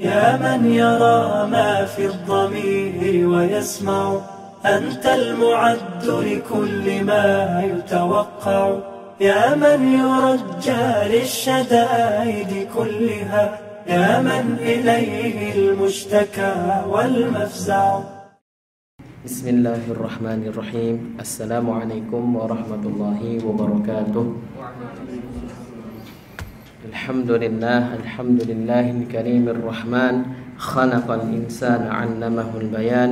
يا من يرى ما في الضمير ويسمع، أنت المعد لكل ما يتوقع، يا من يرجى للشدائد كلها، يا من إليه المشتكى والمفزع. بسم الله الرحمن الرحيم. السلام عليكم ورحمة الله وبركاته. الحمد لله الكريم الرحمن، خلق الإنسان علمه البيان،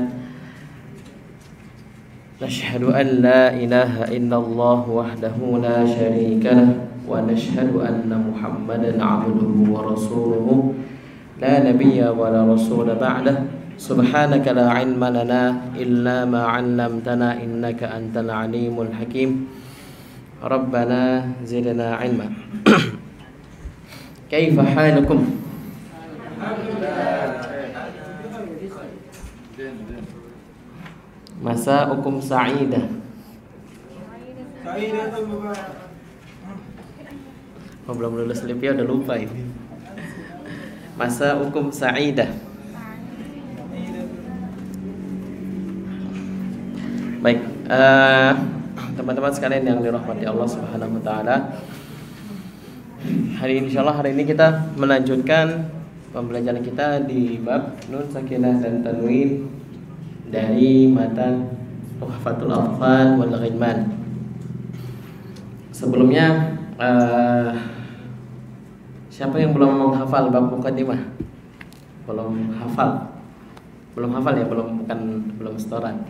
نشهد أن لا إله إلا الله وحده لا شريك له، ونشهد أن محمدا عبده ورسوله، لا نبي ولا رسول بعده. سبحانك لا علم لنا إلا ما علمتنا إنك أنت العليم الحكيم. ربنا زدنا علما. كيف حالكم؟ مساءكم سعيدة. Belum lulus Libya udah lupa ini. Masaukum sa'idah. Baik, teman-teman sekalian yang dirahmati Allah Subhanahu wa taala. Insyaallah hari ini kita melanjutkan pembelajaran kita di bab nun sakinah dan tanwin dari matan Tuhfatul Athfal wal Ghilman. Sebelumnya siapa yang belum menghafal bab muqaddimah? Belum hafal ya, belum setoran.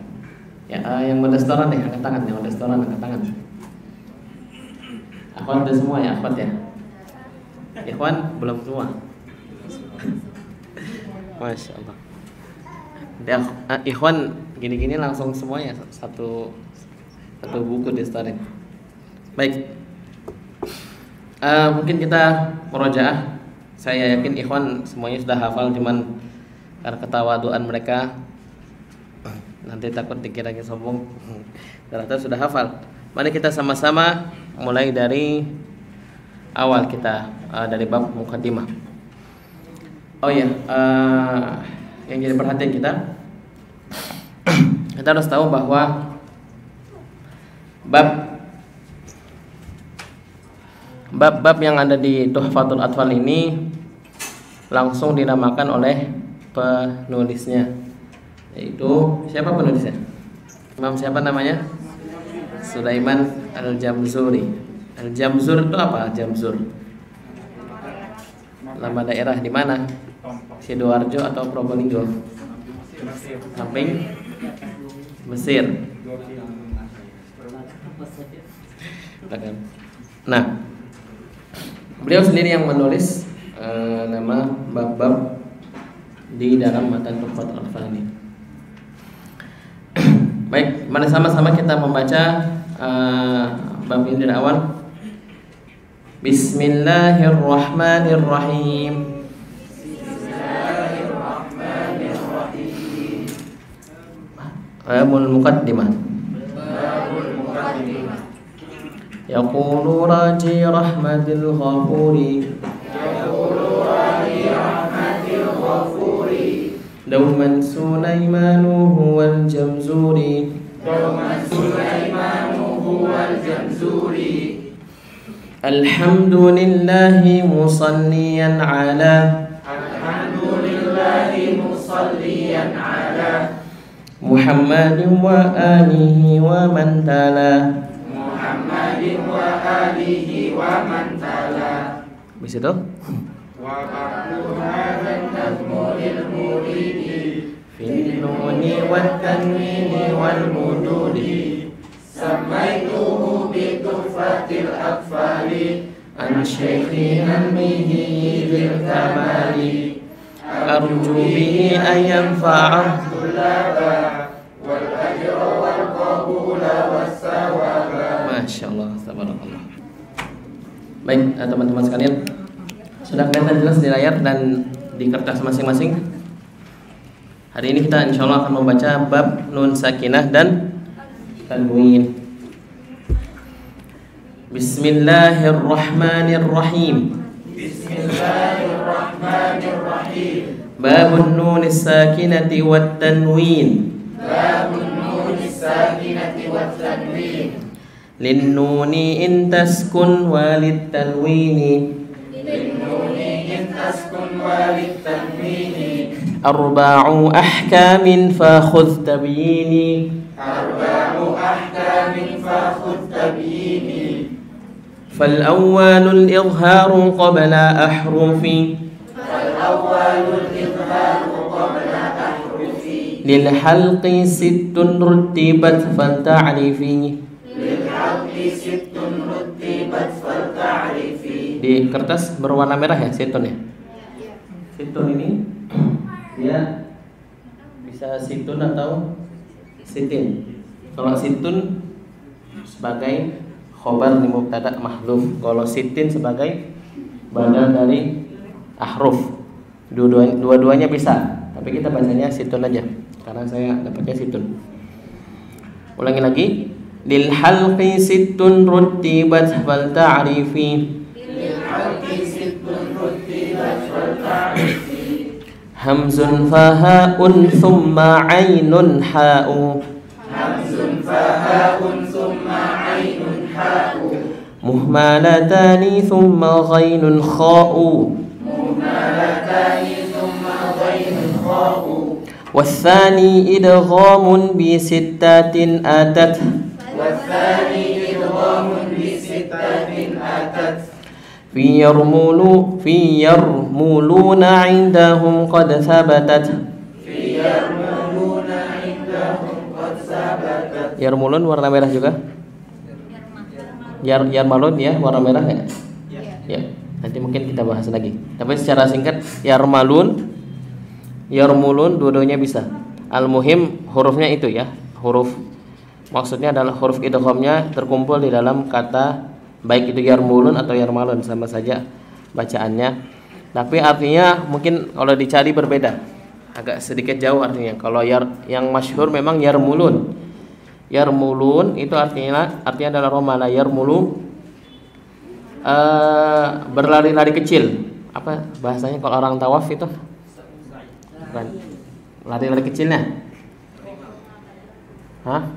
Ya, yang udah setoran deh, angkat tangan. Yang udah setoran angkat tangan. Akhwat udah semua ya, akhwat ya. Ikhwan belum semua. Masya Allah. Ikhwan gini-gini langsung semuanya satu buku di story. Baik. Mungkin kita murojaah. Saya yakin ikhwan semuanya sudah hafal, cuman karena ketawaduan mereka nanti takut dikira sombong. Ternyata sudah hafal. Mari kita sama-sama mulai dari awal kita dari bab muqaddimah. Oh ya, yang jadi perhatian kita harus tahu bahwa bab yang ada di Tuhfatul Athfal ini langsung dinamakan oleh penulisnya, yaitu siapa penulisnya? Imam siapa namanya? Sulaiman Al-Jamzuri. Al-Jamzur itu apa? Jamzur nama daerah di mana? Sidoarjo atau Probolinggo? Samping Mesir. Nah, beliau sendiri yang menulis nama bab-bab di dalam matan Tuhfatul Athfal ini. Baik, mari sama-sama kita membaca bab ini dari awal. Bismillahirrahmanirrahim. Babul muqaddimah. Yaqulu raji rahmatil ghafuri. Dauman Sulaimanu huwal jamzuri. Alhamdulillahi musalliyan ala Muhammadin wa alihi wa man tala. Bisa itu? Wa ba'du hadzal nazmul muridi fil nuni wat tanwini wal mududi. Samaituhu bi Tuhfatil Athfali an syaikhina bihi dzil kamali. Arju bihi ayam fa'ah tulaba wal ajra wal qabula was sawaba. Masyaallah, tabarakallah. Baik, teman-teman sekalian, sudah kelihatan jelas di layar dan di kertas masing-masing. Hari ini kita insyaallah akan membaca bab nun sakinah dan tanwin. Bismillahirrahmanirrahim. Bismillahirrahmanirrahim. Babun nun as-sakinati wat tanwin. Lin nuni in taskun walid tanwini. Arba'u ahkamin fa khudh tabyini. Fal awwalul izharu qabla ahrufi. Lil halqi sittun rutibat fal ta'rifi. Di kertas berwarna merah ya situn ya. Situn ini dia bisa situn atau sitin. Kalau situn sebagai khobar li mubtada mahdhuf, kalau sitin sebagai badal dari ahruf. Dua-duanya bisa, tapi kita bacanya situn aja karena saya dapatnya situn. Ulangi lagi. Lil halqi sittun rutibat fal ta'rifi. Hamzun fa ha'un thumma 'ainun ha'u. Muhmalatani thumma ghainun kha'u. Wathani idghamun bi sittatin atat. في يرمولون عندهم قد ثبتت. Yarmulun warna merah juga. Yarmalun ya warna merah ya. Ya. Nanti mungkin kita bahas lagi. Tapi secara singkat yarmalun, yarmulun dua-duanya bisa. Al-muhim hurufnya itu ya. Huruf maksudnya adalah huruf idghamnya terkumpul di dalam kata, baik itu yarmulun atau yarmalun sama saja bacaannya. Tapi artinya mungkin kalau dicari berbeda. Agak sedikit jauh artinya. Kalau yang masyhur memang yarmulun. Yarmulun itu artinya adalah romala yarmulu, berlari-lari kecil. Apa bahasanya kalau orang tawaf itu? Lari-lari kecilnya? Hah?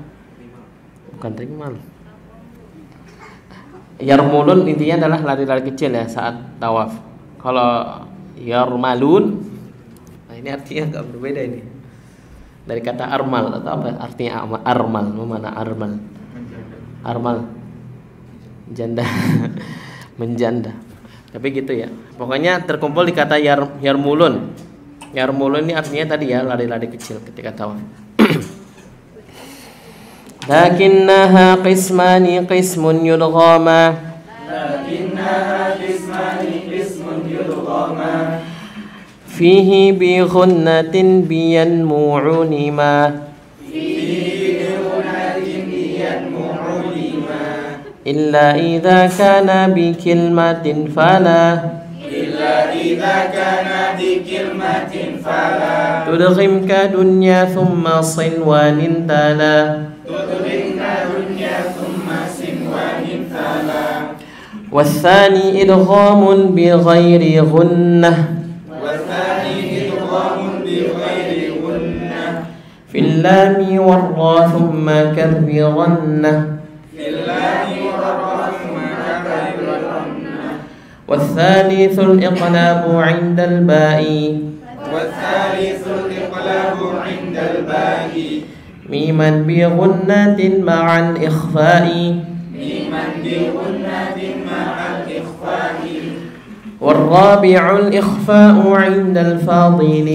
Bukan rimal. Yarmulun intinya adalah lari-lari kecil ya saat tawaf. Kalau yarmalun, nah ini artinya agak berbeda ini. Dari kata armal atau apa artinya armal? Mana armal? Armal janda. Menjanda. Tapi gitu ya. Pokoknya terkumpul di kata yarmulun. Yarmulun ini artinya tadi ya lari-lari kecil ketika tawaf. Lakinnaha qismani qismun yudghama. Fihi bi ghunnatin biyanmu'unima. Illa idza kana bi kilmatin fala. Tudghim ka dunya thumma sinwanin tala. والثاني إدغام بغير غنة. في اللام والراء ثم كررنه. والثالث الإقلاب عند الباء. ميما بغنة مع الإخفاء. والرابع الإخفاء عند الفاضل.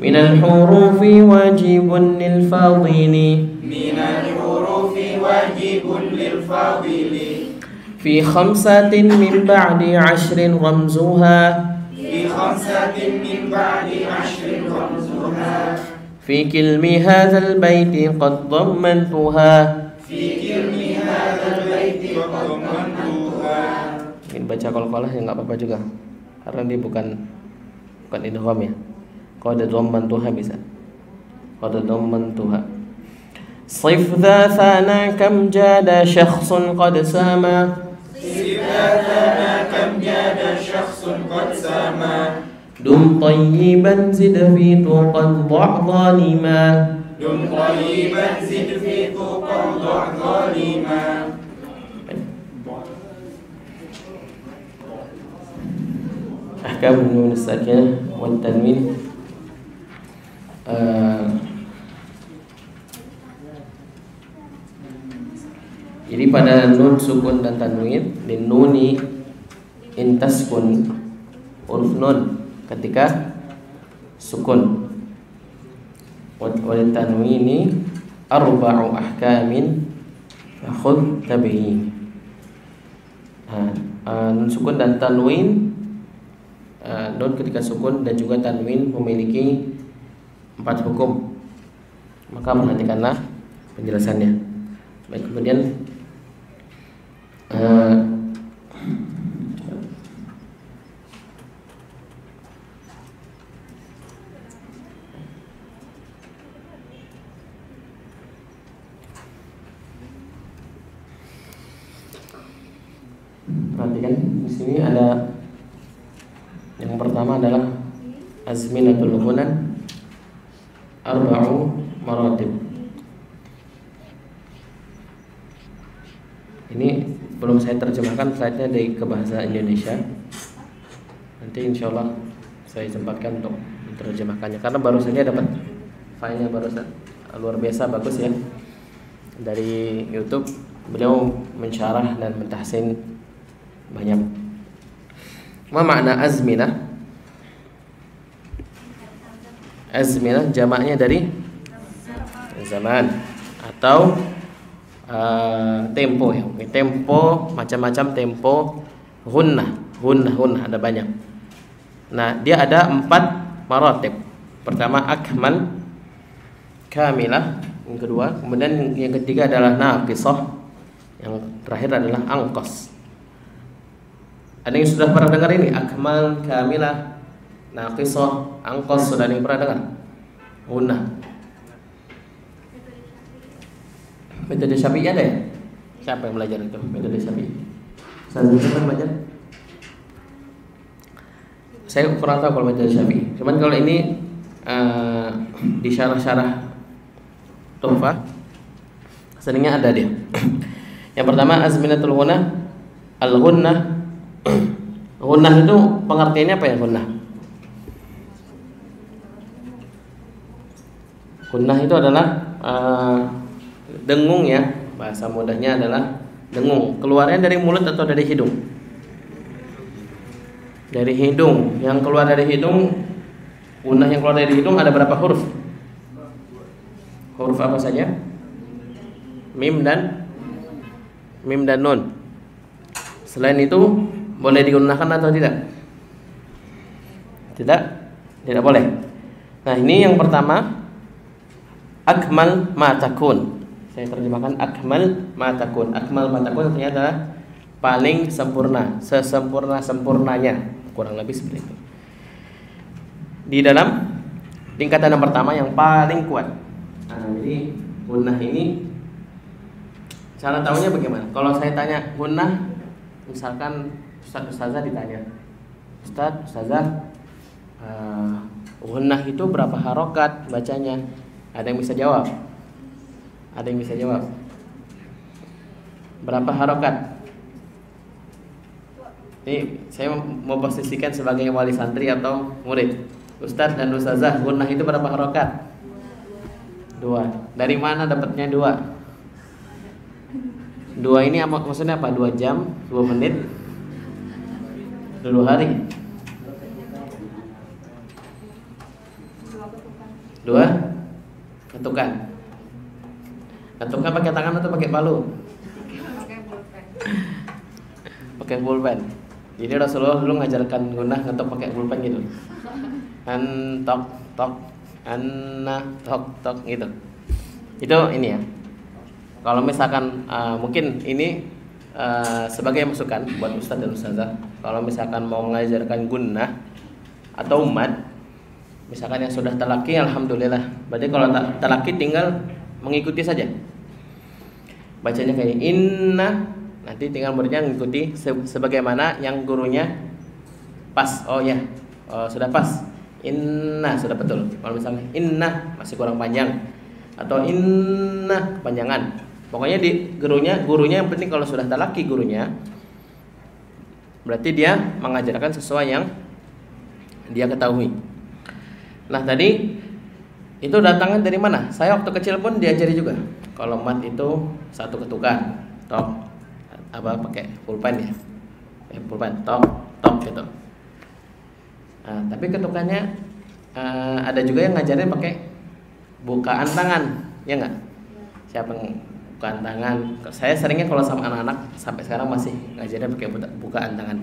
من الحروف واجب للفاضل. في 5 من بعد 10 رمزها. في كلم هذا البيت قد ضمنتها. Ini baca qalqalah ya nggak apa-apa juga, karena dia bukan idgham ya. Qad dhammantuha bisa. Qad dhammantuha. Sif dha thana kam jada syakhsun qad sama. ثلاثنا كم جاد شخص قد سما دم طيبا زد في طوقا ضع ظالما دم طيبا زد في طوقا ضع ظالما أحكام النون الساكنة والتنوين. Jadi pada nun sukun dan tanwin, di nuni intaskun huruf nun ketika sukun, wal tanwini arba'u ahkamin khudh tabi'in. Nun sukun dan tanwin, nun ketika sukun dan juga tanwin memiliki 4 hukum, maka perhatikanlah penjelasannya. Baik, kemudian perhatikan di sini ada yang pertama adalah azminatul ghunan arba'u maratib. Ini belum saya terjemahkan slide-nya dari ke bahasa Indonesia. Nanti insya Allah saya sempatkan untuk menerjemahkannya karena baru saja dapat filenya barusan, luar biasa bagus ya, dari YouTube. Beliau mensyarah dan mentahsin banyak. Ma makna azminah? Azminah jamaknya dari zaman atau tempo ya. Tempo macam-macam tempo, hunnah ada banyak. Nah, dia ada 4 maratib. Pertama akmal, kamilah, yang kedua, kemudian yang ketiga adalah naqisah, yang terakhir adalah angqas. Ada yang sudah pernah dengar ini? Akmal, kamilah, naqisah, angqas, sudah ada yang pernah dengar? Hunnah. Metode Syafi'i ada ya? Siapa yang belajar itu? Metode Syafi'i. Saya pernah belajar? Saya kurang tahu kalau metode Syafi'i. Cuman kalau ini di syarah-syarah Tuhfah seringnya ada dia. Yang pertama azminatul ghunnah, al-ghunnah. Ghunnah itu pengertiannya apa ya ghunnah? Ghunnah itu adalah dengung ya, bahasa mudahnya adalah dengung. Keluarnya dari mulut atau dari hidung? Dari hidung. Yang keluar dari hidung, ghunnah yang keluar dari hidung ada berapa huruf? Huruf apa saja? Mim dan nun. Selain itu boleh digunakan atau tidak? Tidak boleh. Nah, ini yang pertama akmal ma takun. Saya terjemahkan akmal ma takun. Akmal ma takun artinya adalah paling sempurna, sesempurna-sempurnanya, kurang lebih seperti itu. Di dalam tingkatan yang pertama yang paling kuat. Nah, jadi gunnah ini cara tahunya bagaimana? Kalau saya tanya gunnah, misalkan Ustazah ditanya, Ustazah, gunnah itu berapa harokat bacanya? Ada yang bisa jawab? Ada yang bisa jawab? Berapa harokat? Ini saya mau posisikan sebagai wali santri atau murid. Ustadz dan Ustazah, gunnah itu berapa harokat? 2. Dari mana dapatnya 2? 2 ini maksudnya apa? 2 jam, 2 menit, 2 hari. 2 ketukan. Ketukan pakai tangan atau pakai palu? Pakai pulpen. Jadi Rasulullah dulu ngajarkan gunnah ngetok pakai pulpen gitu. Tok tok, anna tok tok gitu. Itu ini ya. Kalau misalkan mungkin ini sebagai masukan buat Ustadz dan Ustazah, kalau misalkan mau mengajarkan gunnah atau umat, misalkan yang sudah talaki, alhamdulillah. Berarti kalau talaki tinggal mengikuti saja. Bacanya kayak inna Nanti tinggal muridnya mengikuti sebagaimana yang gurunya pas. Oh ya, sudah pas. Inna sudah betul. Kalau misalnya inna masih kurang panjang atau inna kepanjangan, pokoknya di gurunya yang penting kalau sudah talaki gurunya, berarti dia mengajarkan sesuai yang dia ketahui. Nah tadi itu datangnya dari mana? Saya waktu kecil pun diajari juga. Kalau mat itu satu ketukan, tok, apa pakai pulpen ya, pulpen, tok, tok gitu. Nah, tapi ketukannya ada juga yang ngajarin pakai bukaan tangan, ya nggak? Siapa yang bukaan tangan? Saya seringnya kalau sama anak-anak sampai sekarang masih ngajarin pakai bukaan tangan.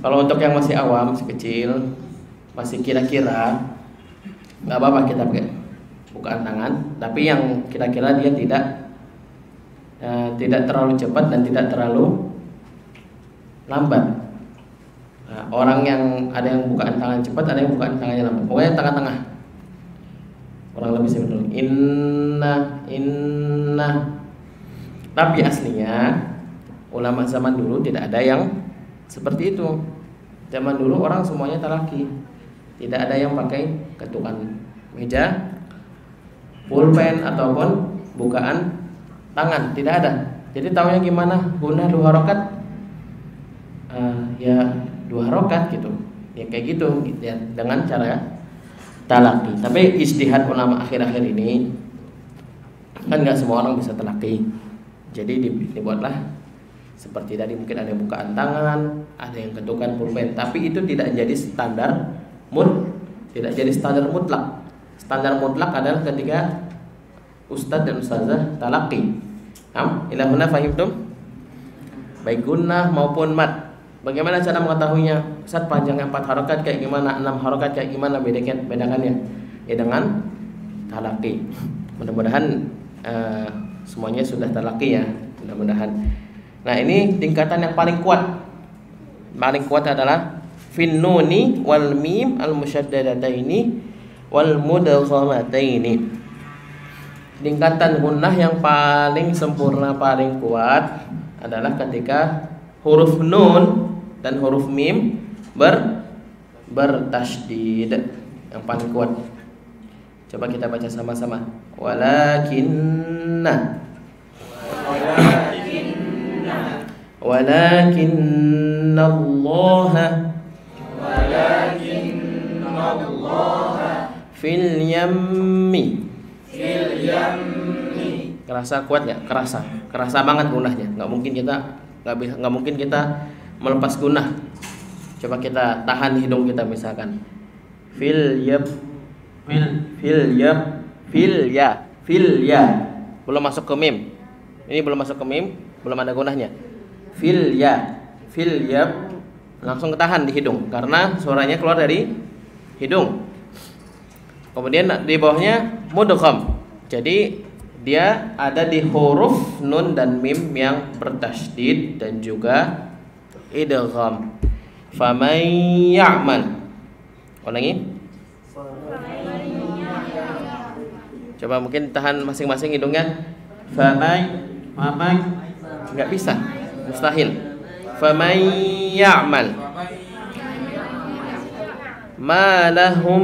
Kalau untuk yang masih awam, masih kecil, masih kira-kira, nggak apa-apa kita pakai bukaan tangan. Tapi yang kira-kira dia tidak terlalu cepat dan tidak terlalu lambat. Nah, orang yang ada yang bukaan tangan cepat, ada yang bukaan tangannya lambat. Pokoknya tengah-tengah. Kurang lebih seperti itu. Inna. Tapi aslinya ulama zaman dulu tidak ada yang seperti itu. Zaman dulu orang semuanya talaki. Tidak ada yang pakai ketukan meja, pulpen ataupun bukaan tangan, tidak ada. Jadi tahunya gimana? Guna 2 harokat. Ya 2 harokat gitu. Ya kayak gitu ya, dengan cara talaki. Tapi ijtihad ulama akhir-akhir ini kan nggak semua orang bisa talaki. Jadi dibuatlah seperti tadi, mungkin ada yang bukaan tangan, ada yang ketukan pulpen, tapi itu tidak jadi standar tidak jadi standar mutlak. Standar mutlak adalah ketika ustadz dan ustazah talaki. Ila huna fahimtum? Baik gunnah maupun mat. Bagaimana cara mengetahuinya? Ustaz, panjangnya 4 harokat kayak gimana, 6 harokat kayak gimana, bedakannya? Ya dengan talaki. Mudah-mudahan semuanya sudah talaki ya, mudah-mudahan. Nah ini tingkatan yang paling kuat. Paling kuat adalah fin nuni wal mim al musyaddadataini wal mudghamataini. Tingkatan gunnah yang paling sempurna, paling kuat adalah ketika huruf nun dan huruf mim bertasydid, yang paling kuat. Coba kita baca sama-sama. Walakinna Allah fil yammi. Kerasa kuat nggak? Kerasa banget gunahnya. Nggak mungkin kita melepas gunah. Coba kita tahan hidung kita misalkan. Fil ya. Belum masuk ke mim. Ini belum masuk ke mim, belum ada gunahnya. Fil ya. Langsung ketahan di hidung karena suaranya keluar dari hidung. Kemudian di bawahnya mudgham. Jadi dia ada di huruf nun dan mim yang bertasydid dan juga idgham. Faman ya'mal. Ulangi. Coba mungkin tahan masing-masing hidungnya. Faman enggak bisa. Mustahil. Faman ya'mal ma lahum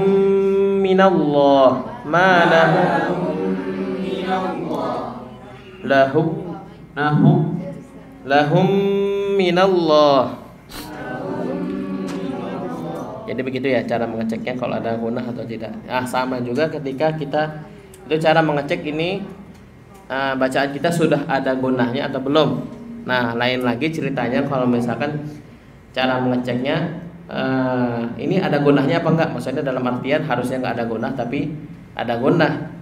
minallah. Lahum minallah. Jadi begitu ya cara mengeceknya kalau ada gunah atau tidak. Sama juga ketika kita itu cara mengecek ini bacaan kita sudah ada gunahnya atau belum. Nah, lain lagi ceritanya kalau misalkan cara mengeceknya ini ada gunahnya apa enggak? Maksudnya dalam artian harusnya enggak ada gunah tapi ada gunah.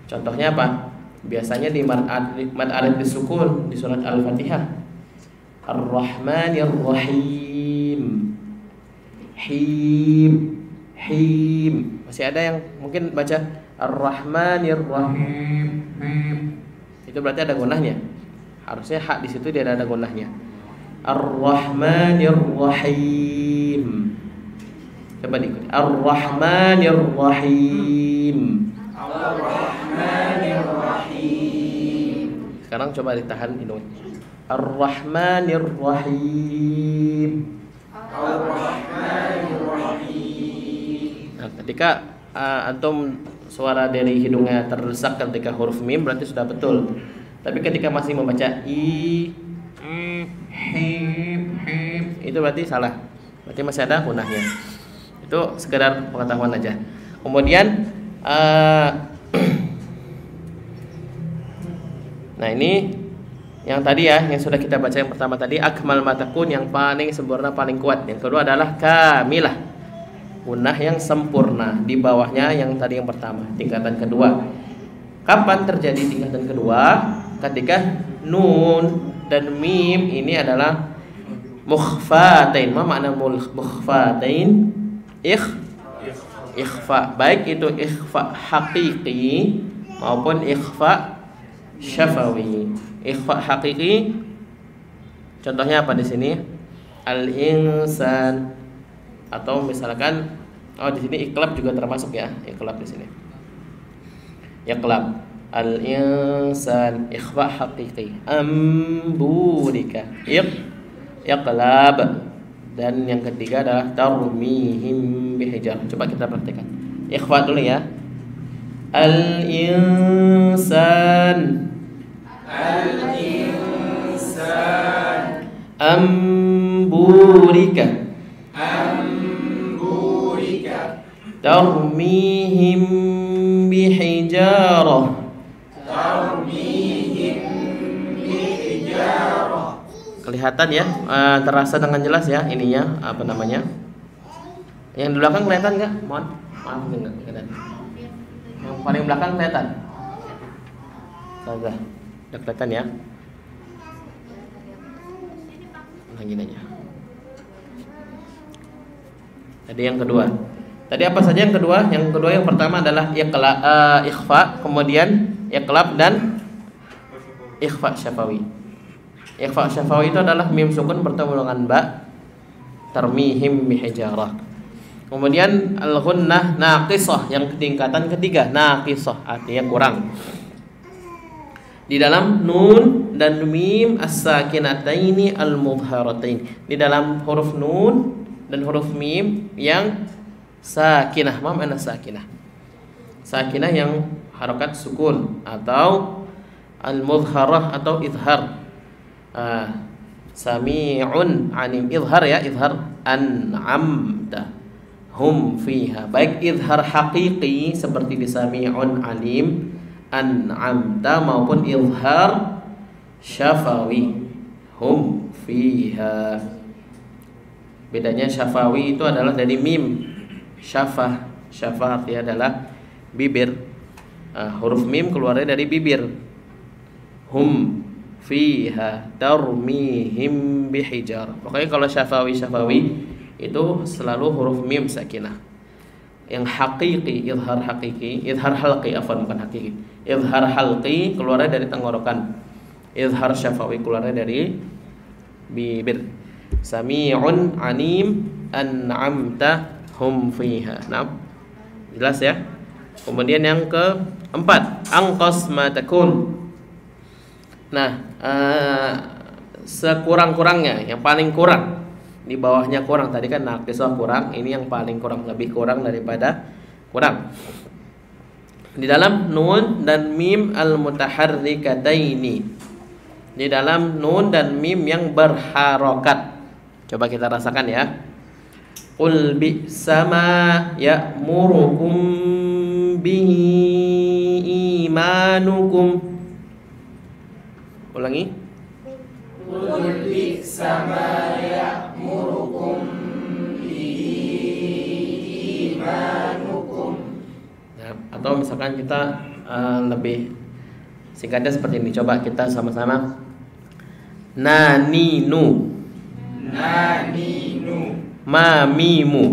Contohnya apa? Biasanya di mad alif bisukun di surat Al-Fatihah. Ar-Rahmanir Rahim. Him. Masih ada yang mungkin baca Ar-Rahmanir Rahim. Itu berarti ada gunahnya. Harusnya hak di situ dia ada gunahnya. Ar-Rahmanir Rahim. Coba diikuti. Ar-Rahmanir Rahim. Ar-Rahmanir Rahim. Sekarang coba ditahan ini. Ar-Rahmanir Rahim. Nah, ketika antum suara dari hidungnya terdesak ketika huruf mim berarti sudah betul. Tapi ketika masih membaca him itu berarti salah. Berarti masih ada gunahnya. Itu sekedar pengetahuan aja. Kemudian nah ini yang tadi ya, yang sudah kita baca yang pertama tadi akmal matakun, yang paling sempurna, paling kuat. Yang kedua adalah kamilah, gunah yang sempurna. Di bawahnya yang tadi yang pertama, tingkatan kedua. Kapan terjadi tingkatan kedua? Ketika nun dan mim ini adalah mukhfatain. Ma makna mukhfatain? Ikhfa, baik itu ikhfa hakiki maupun ikhfa syafawi. Ikhfa hakiki contohnya apa di sini? Al-insan, atau misalkan di sini iqlab juga termasuk ya, iqlab di sini. Iqlab al-insan ikhfa hakiki. Amburika iqlab. Dan yang ketiga adalah tarmihim bihijar. Coba kita praktekkan. Ikhfa dulu ya. Al-insan amburika tarmihim bihijarah. Kelihatan ya, terasa dengan jelas ya ininya, apa namanya? Yang di belakang kelihatan nggak? Maaf nggak kelihatan. Yang paling belakang kelihatan? Sudah kelihatan ya? Lagi aja. Tadi yang kedua. Tadi apa saja yang kedua? Yang kedua yang pertama adalah ikhfa, kemudian iqlab dan ikhfa syafawi. Ikhfa syafawi itu adalah mim sukun bertemu dengan ba, tarmihim bihijarah. Kemudian al-ghunnah naqisah, yang tingkatan ketiga, naqisah artinya kurang. Di dalam nun dan mim as-sakinataini al-mudharatain. Di dalam huruf nun dan huruf mim yang sakinah. Ma makna sakinah? Sakinah yang harokat sukun atau al-mudharah atau izhar. Sami'un anim, izhar ya, izhar an'amta hum fiha. Baik izhar haqiqi seperti di sami'un alim an'amta maupun izhar syafawi hum fiha. Bedanya syafawi itu adalah dari mim. Syafah artinya adalah bibir. Huruf mim keluarnya dari bibir. Hum fiha tarmihim bihijar. Pokoknya kalau syafawi itu selalu huruf mim sakinah. Yang hakiki, izhar halqi, bukan hakiki. Izhar halqi keluarnya dari tenggorokan. Izhar syafawi keluarnya dari bibir. Sami'un anim an'amta hum fiha. Nah, jelas ya. Kemudian yang keempat, angqas ma takun. Nah, sekurang-kurangnya, yang paling kurang, di bawahnya kurang. Tadi kan naqisah kurang, ini yang paling kurang, lebih kurang daripada kurang. Di dalam nun dan mim al-mutaharrikataini. Di dalam nun dan mim yang berharokat. Coba kita rasakan ya. Qul bi'sama ya'murukum bihi imanukum. Ulangi. Qul bi'sama ya'murukum bihi imanukum. Nah, atau misalkan kita lebih singkatnya seperti ini. Coba kita sama-sama. Naninu. Mamimu.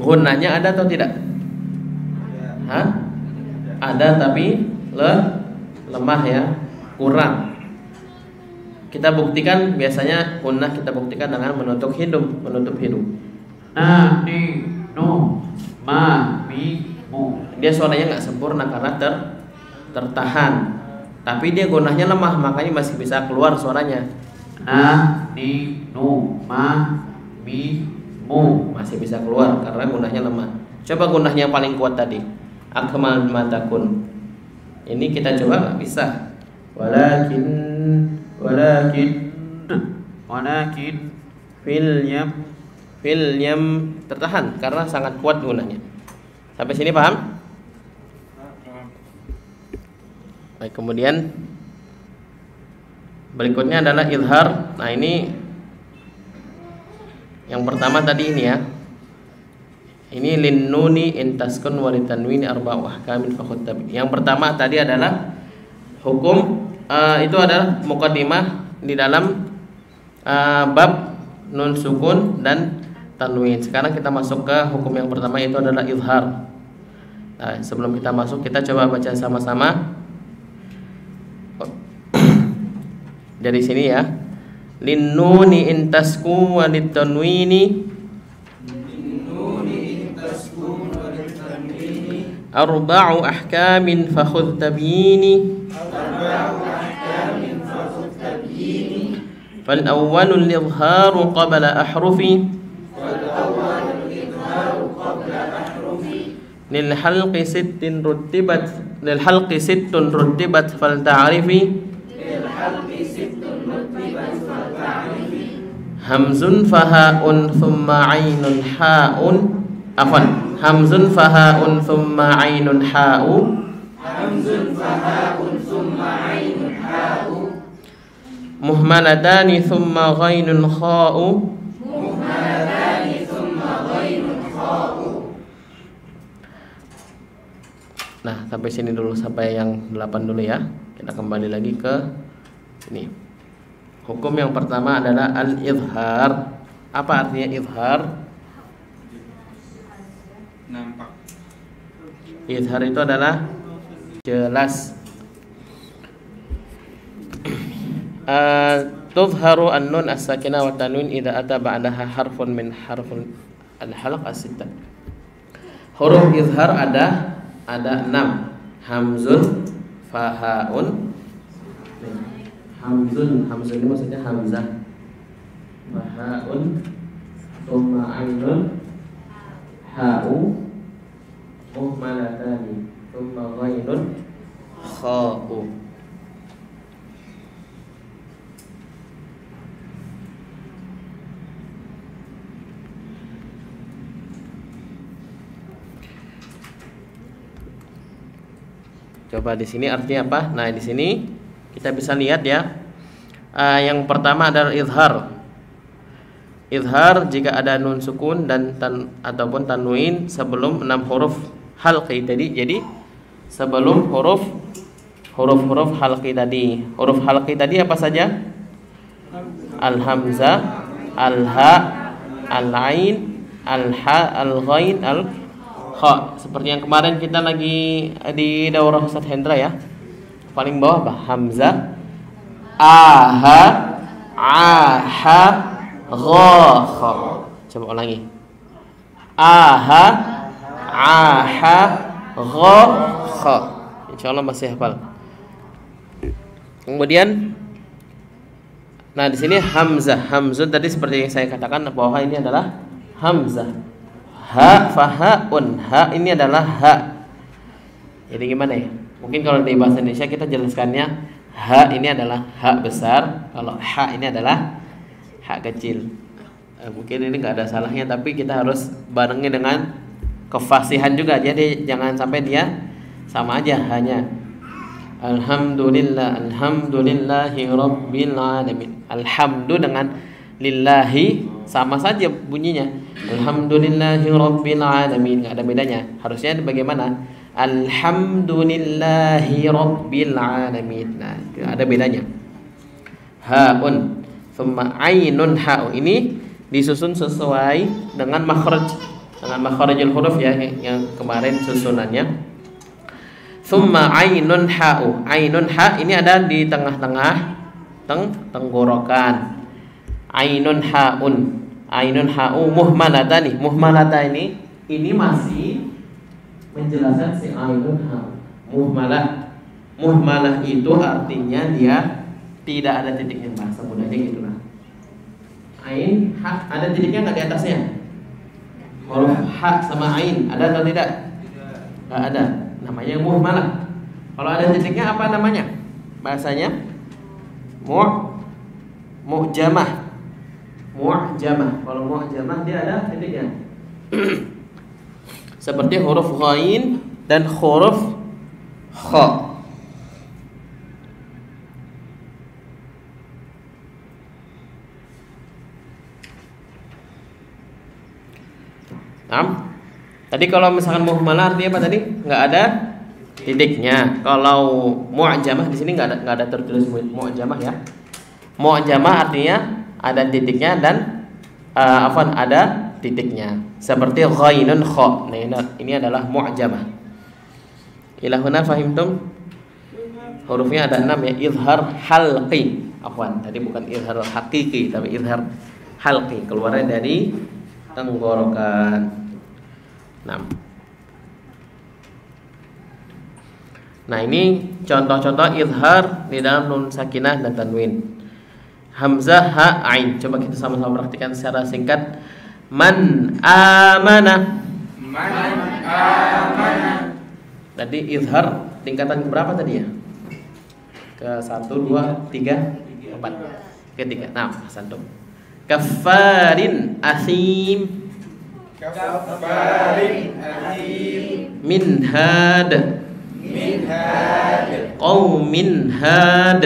Gunanya ada atau tidak? Hah? Ada tapi lemah ya, kurang. Kita buktikan biasanya gunnah kita buktikan dengan menutup hidung. Dia suaranya nggak sempurna karena tertahan. tapi dia gunahnya lemah, makanya masih bisa keluar suaranya. Na, ni, nu, ma, mi, mu masih bisa keluar karena gunahnya lemah. Coba gunahnya yang paling kuat tadi, akmal matakun. Ini kita coba nggak bisa. Walakin fil yam tertahan karena sangat kuat gunahnya. Sampai sini paham? Baik, kemudian berikutnya adalah izhar. Nah, ini yang pertama tadi ini ya. Ini lin nuni in taskun wa litanwini arba'u ahkamin fakhud tabi. Yang pertama tadi adalah hukum itu adalah muqaddimah di dalam bab nun sukun dan tanwin. Sekarang kita masuk ke hukum yang pertama, itu adalah izhar. Nah, sebelum kita masuk kita coba baca sama-sama dari sini ya. Lin nuni in tasku wa litanwini arba'u ahkamin fakhudh tabyini. Fal awwalul izharu qabla ahrufi lil halqi sittun rutibat fal ta'rifi hamzun fahaun thumma ainun haun hamzun fahaun thumma ainun muhmalatani thumma ghainun kha'u. Nah, sampai sini dulu, sampai yang 8 dulu ya. Kita kembali lagi ke ini. Hukum yang pertama adalah al-izhar. Apa artinya izhar? Nampak. Izhar itu adalah jelas. Tuzharu an-nun as-sakinah wa tanwin idza ata ba'daha harfun min harfun al-halq as-sittah. Huruf izhar ada 6. Hamzun, fahaun. Hamzun ini maksudnya hamzah. Fahaun, thumma ainun, ha'u, muhmalatani, thumma ghainun, kha'u. Coba di sini artinya apa? Nah, di sini kita bisa lihat ya. Yang pertama adalah izhar. Izhar jika ada nun sukun dan ataupun tanwin sebelum 6 huruf halqi tadi. Jadi sebelum huruf halqi tadi. Huruf halqi tadi apa saja? Al-hamzah, al-ha, al-ain, al-ha, al-ghain, al-kha. Seperti yang kemarin kita lagi di daurah Ustadz Hendra ya. Paling bawah apa? Hamzah, aha, aha, gha, kha. Coba ulangi. Aha, aha, gha, kha. Insyaallah masih hafal. Kemudian nah di sini hamzah. Hamzah tadi seperti yang saya katakan bahwa ini adalah hamzah. Ha, fahaun. Ha ini adalah ha. Jadi gimana ya? Mungkin kalau di bahasa Indonesia kita jelaskannya ha ini adalah ha besar, kalau ha ini adalah ha kecil. Mungkin ini nggak ada salahnya, tapi kita harus barengi dengan kefasihan juga. Jadi jangan sampai dia sama aja hanya. Alhamdulillah, alhamdulillahi rabbil alamin. Alhamdu dengan lillahi sama saja bunyinya. Alhamdulillahi rabbil alamin, enggak ada bedanya. Harusnya bagaimana? Alhamdulillahi rabbil alamin. Nah, ada bedanya. Haun, thumma ainun ha'u. Ini disusun sesuai dengan makhraj, dengan makhrajul huruf ya yang kemarin susunannya. Thumma ainun ha'u. Ainun ha ini ada di tengah-tengah tenggorokan. Ainun haun. Ainun ha'u muhmalatani. Muhmalata ini masih menjelaskan si ainun ha'u. Muhmalah. Muhmalah itu artinya dia tidak ada titiknya, bahasa mudahnya gitu lah. Ain, ha, ada titiknya nggak di atasnya? Huruf ha sama ain ada atau tidak? Nggak ada. Namanya muhmalah. Kalau ada titiknya apa namanya? Bahasanya mu'jamah. Mu'jamah. Kalau mu'jamah dia ada titiknya. Seperti huruf ghain dan huruf kha. Nah, tadi kalau misalkan muhmalah artinya apa tadi? Nggak ada titiknya. Kalau mu'jamah di sini nggak ada tertulis mu'jamah ya. Mu'jamah artinya ada titiknya dan ada titiknya. Seperti ghainun kha. Nah, ini adalah mu'jamah. Ilahuna fahimtum? Hurufnya ada 6 ya. Izhar halqi. Tadi bukan izhar haqiqi tapi izhar halqi, keluarnya dari tenggorokan. Nah, ini contoh-contoh izhar di dalam nun sakinah dan tanwin. Hamzah, ha, ain. Coba kita sama-sama praktikkan secara singkat. Man amana. Man amana. Tadi izhar tingkatan berapa tadi ya? Ke 1, 2, 3, 4. Ketiga. Nah, santum. Kafarin asim. Kafarin asim. Min had. Min had. Qaumin had.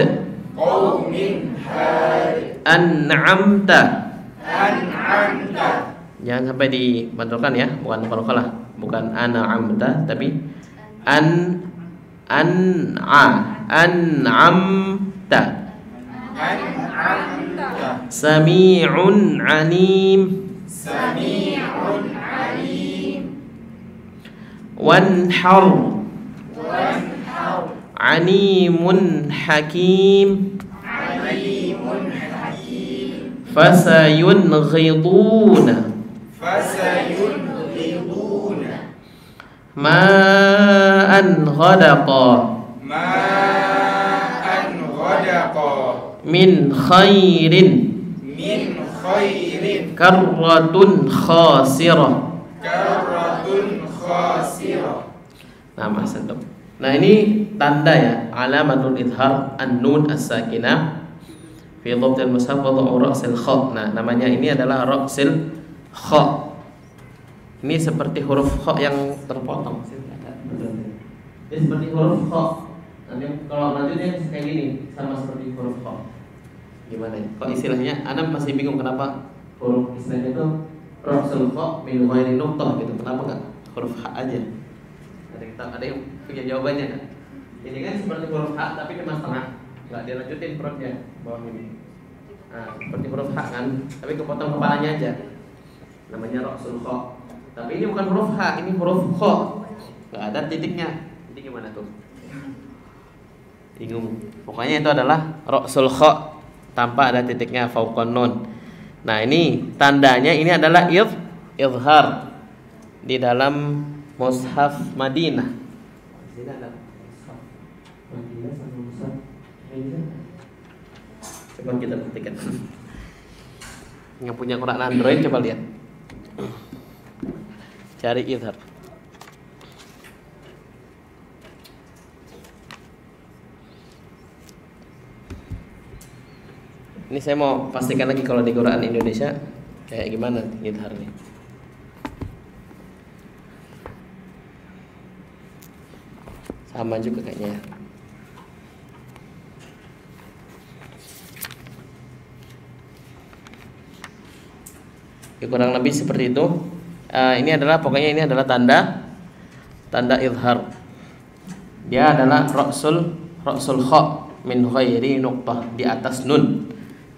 Qaumin had. An'amta. An'amta. Jangan sampai dibantulkan ya, bukan qalqalah, bukan an'amta tapi an'amta. An'amta. Sami'un alim. Sami'un alim. Wanhar. Wanhar. Alimun hakim. Alimun hakim. Fasayunghiduna. Fasayunghiduna. Ma'an ghadaqa. Ma'an ghadaqa. Min khairin. Min khairin. Karratun khasirah. Karratun khasirah. Nah, Mas Antum. Nah, ini tanda ya, alamatul idhar an-nun as-sakinah fi dhabtil mushaf wa ra'sil kha. Nah, namanya ini adalah ra'sil kha. Ini seperti huruf kha yang terpotong. Ini seperti huruf kha. Nanti kalau lanjutnya kayak gini, sama seperti huruf kha. Gimana ya? Kok istilahnya Anda masih bingung kenapa huruf istilahnya itu ra'sul kha min ghairi nuqtah gitu. Kenapa enggak huruf h aja? Ada yang punya jawabannya kan? Ini kan seperti huruf H tapi cuma setengah, nggak dilanjutin perutnya bawah ini. Nah, seperti huruf H kan, tapi kepotong kepalanya aja. Namanya ra'sul kha. Tapi ini bukan huruf H, ini huruf kha. Nggak ada titiknya. Jadi gimana tuh? Bingung. Pokoknya itu adalah ra'sul kha tanpa ada titiknya fauqan nun. Nah, ini tandanya ini adalah izhar di dalam Mushaf Madinah. Di sini ada Mushaf Madinah sama Mushaf Madinah. Coba kita perhatikan. Yang punya Quran Android coba lihat. Cari izhar. Ini saya mau pastikan lagi kalau di Quran Indonesia kayak gimana izhar nih. Sama juga kayaknya. Ya, kurang lebih seperti itu. Ini adalah pokoknya ini adalah tanda izhar. Dia adalah ra'sul kha min ghairi nuqtah, di atas nun.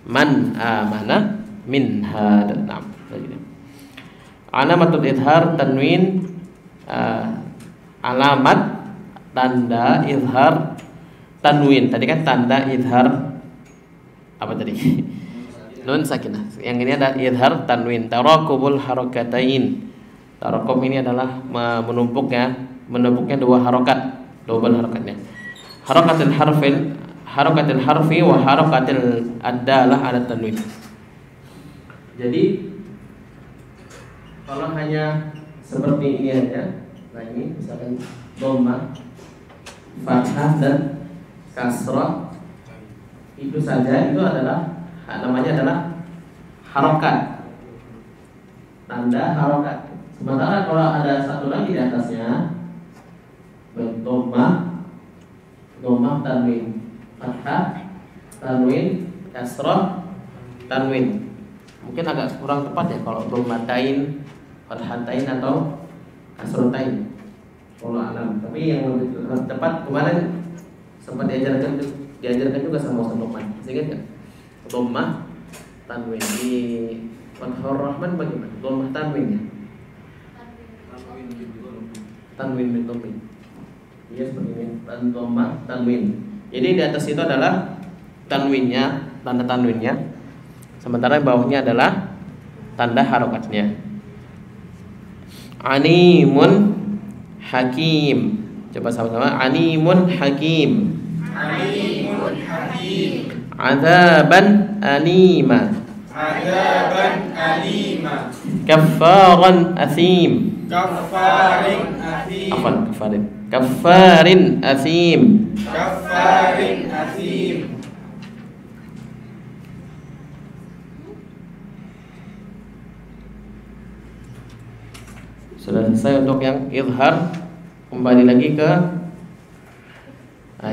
Man amana min had. Nah, alamatul izhar tanwin, alamat tanda izhar tanwin. Tadi kan tanda izhar apa tadi? Nun sakinah. Yang ini ada izhar tanwin. Tarakubul harakatain. Tarakub ini adalah menumpuknya dua harokat, double harokatnya. harakatil harfi wa harakatil adalah ala tanwin. Jadi kalau hanya seperti ini aja, nah ini misalkan dhamma, fathah dan kasrah, itu saja, itu adalah namanya adalah harokat, tanda harokat. Sementara kalau ada satu lagi di atasnya, dhamma, tanwin, fathah, tanwin, kasrah, tanwin. Mungkin agak kurang tepat ya kalau dhammatain, fathatain atau kasratain. Wallahu alam. Tapi yang lebih tepat kemarin sempat diajarkan juga sama Ustaz Luqman. Ingat enggak? Dhammah, tanwin. Di Fathur Rahman bagaimana? Dhammah tanwin ya? Tanwin bin dhammin. Iya seperti ini, dhammah tanwin. Jadi di atas itu adalah tanwinnya, tanda tanwinnya. Sementara bawahnya adalah tanda harokatnya. Animun hakim. Coba sama-sama. Animun hakim. Alimun hakim. Adzaban alima. Adzaban alima. Kaffaran asim. Kaffarin athim. Kaffarin asim. Kaffarin athim. Sudah selesai untuk yang izhar. Kembali lagi ke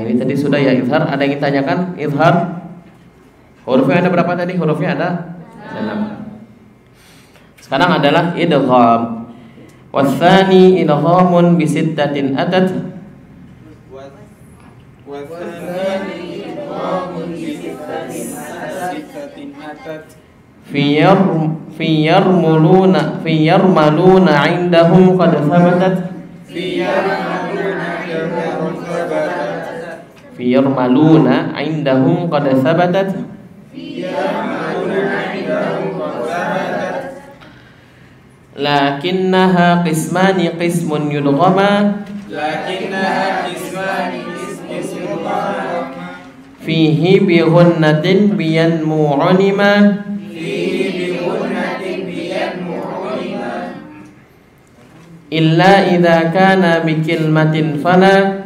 ini tadi sudah ya izhar. Ada yang ingin tanyakan izhar? Hurufnya ada berapa tadi? Hurufnya ada 6. Sekarang adalah idgham. Watsani idghamun bi sittatin atat. Watsani idghamun bi sittatin atat. Fi yarmaluna indahum qad thabatat. Fi yarmaluna indahum qad thabatat. Lakinnaha qismani qismun yudghama. Fihi bi ghunnatin biyanmu unima. Illa idza kana bi kilmatin fala.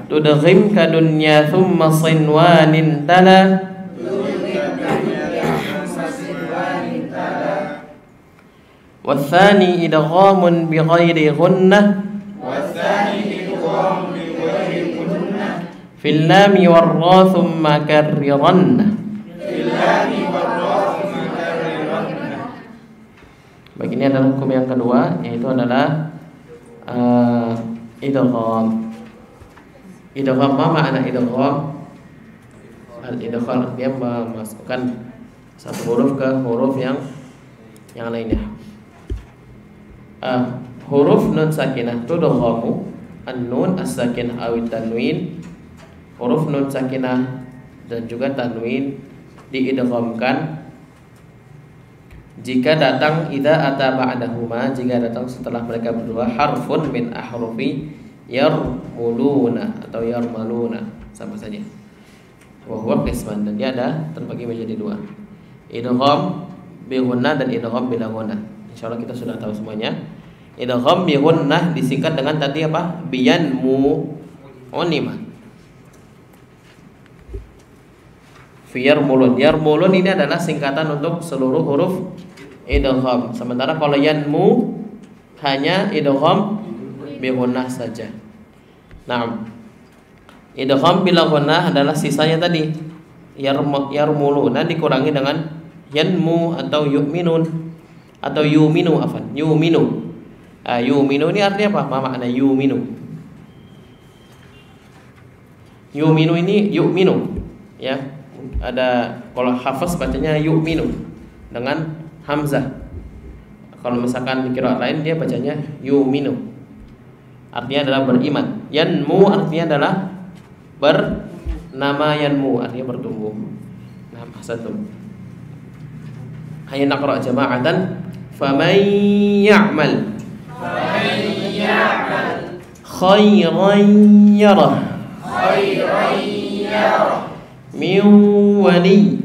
Tudghim ka dunya thumma sinwanin tala. Watsani idghamun bi ghairi ghunnah. Fil lami war ra thumma karriranna. Baik, ini adalah hukum yang kedua, yaitu adalah idgham. Idgham, apa makna idgham? Al-idgham dia memasukkan satu huruf ke huruf yang lainnya. Huruf nun sakinah tudghamu, an-nun as-sakinah aw tanwin. Huruf nun sakinah dan juga tanwin diidghamkan jika datang idza ata ba'dahuma, jika datang setelah mereka berdua harfun min ahrufi yarmuluna atau yarmaluna, sama saja. Wa huwa qisman, dan dia ada terbagi menjadi dua. Idgham bi ghunnah dan idgham bila ghunnah. Insyaallah kita sudah tahu semuanya. Idgham bi ghunnah disingkat dengan tadi apa? Biyanmu unima. Fi yarmulun. Yarmulun ini adalah singkatan untuk seluruh huruf idgham. Sementara kalau yanmu hanya idgham bi ghunnah saja. Nah, idgham bila ghunnah adalah sisanya tadi yarmuluna dikurangi dengan yanmu atau yu'minun atau yuminu afan. Yuminu. Yuminu ini artinya apa? Apa makna yuminu? Yuminu ini yu'minu, ya. Ada kalau hafaz bacanya yu'minu dengan hamzah. Kalau misalkan di qiraat lain dia bacanya yuminu. Artinya adalah beriman. Yanmu artinya adalah bernama yanmu, artinya bertumbuh. Nah, ahsantum. Hayya naqra jama'atan faman ya'mal khairan yarah min wali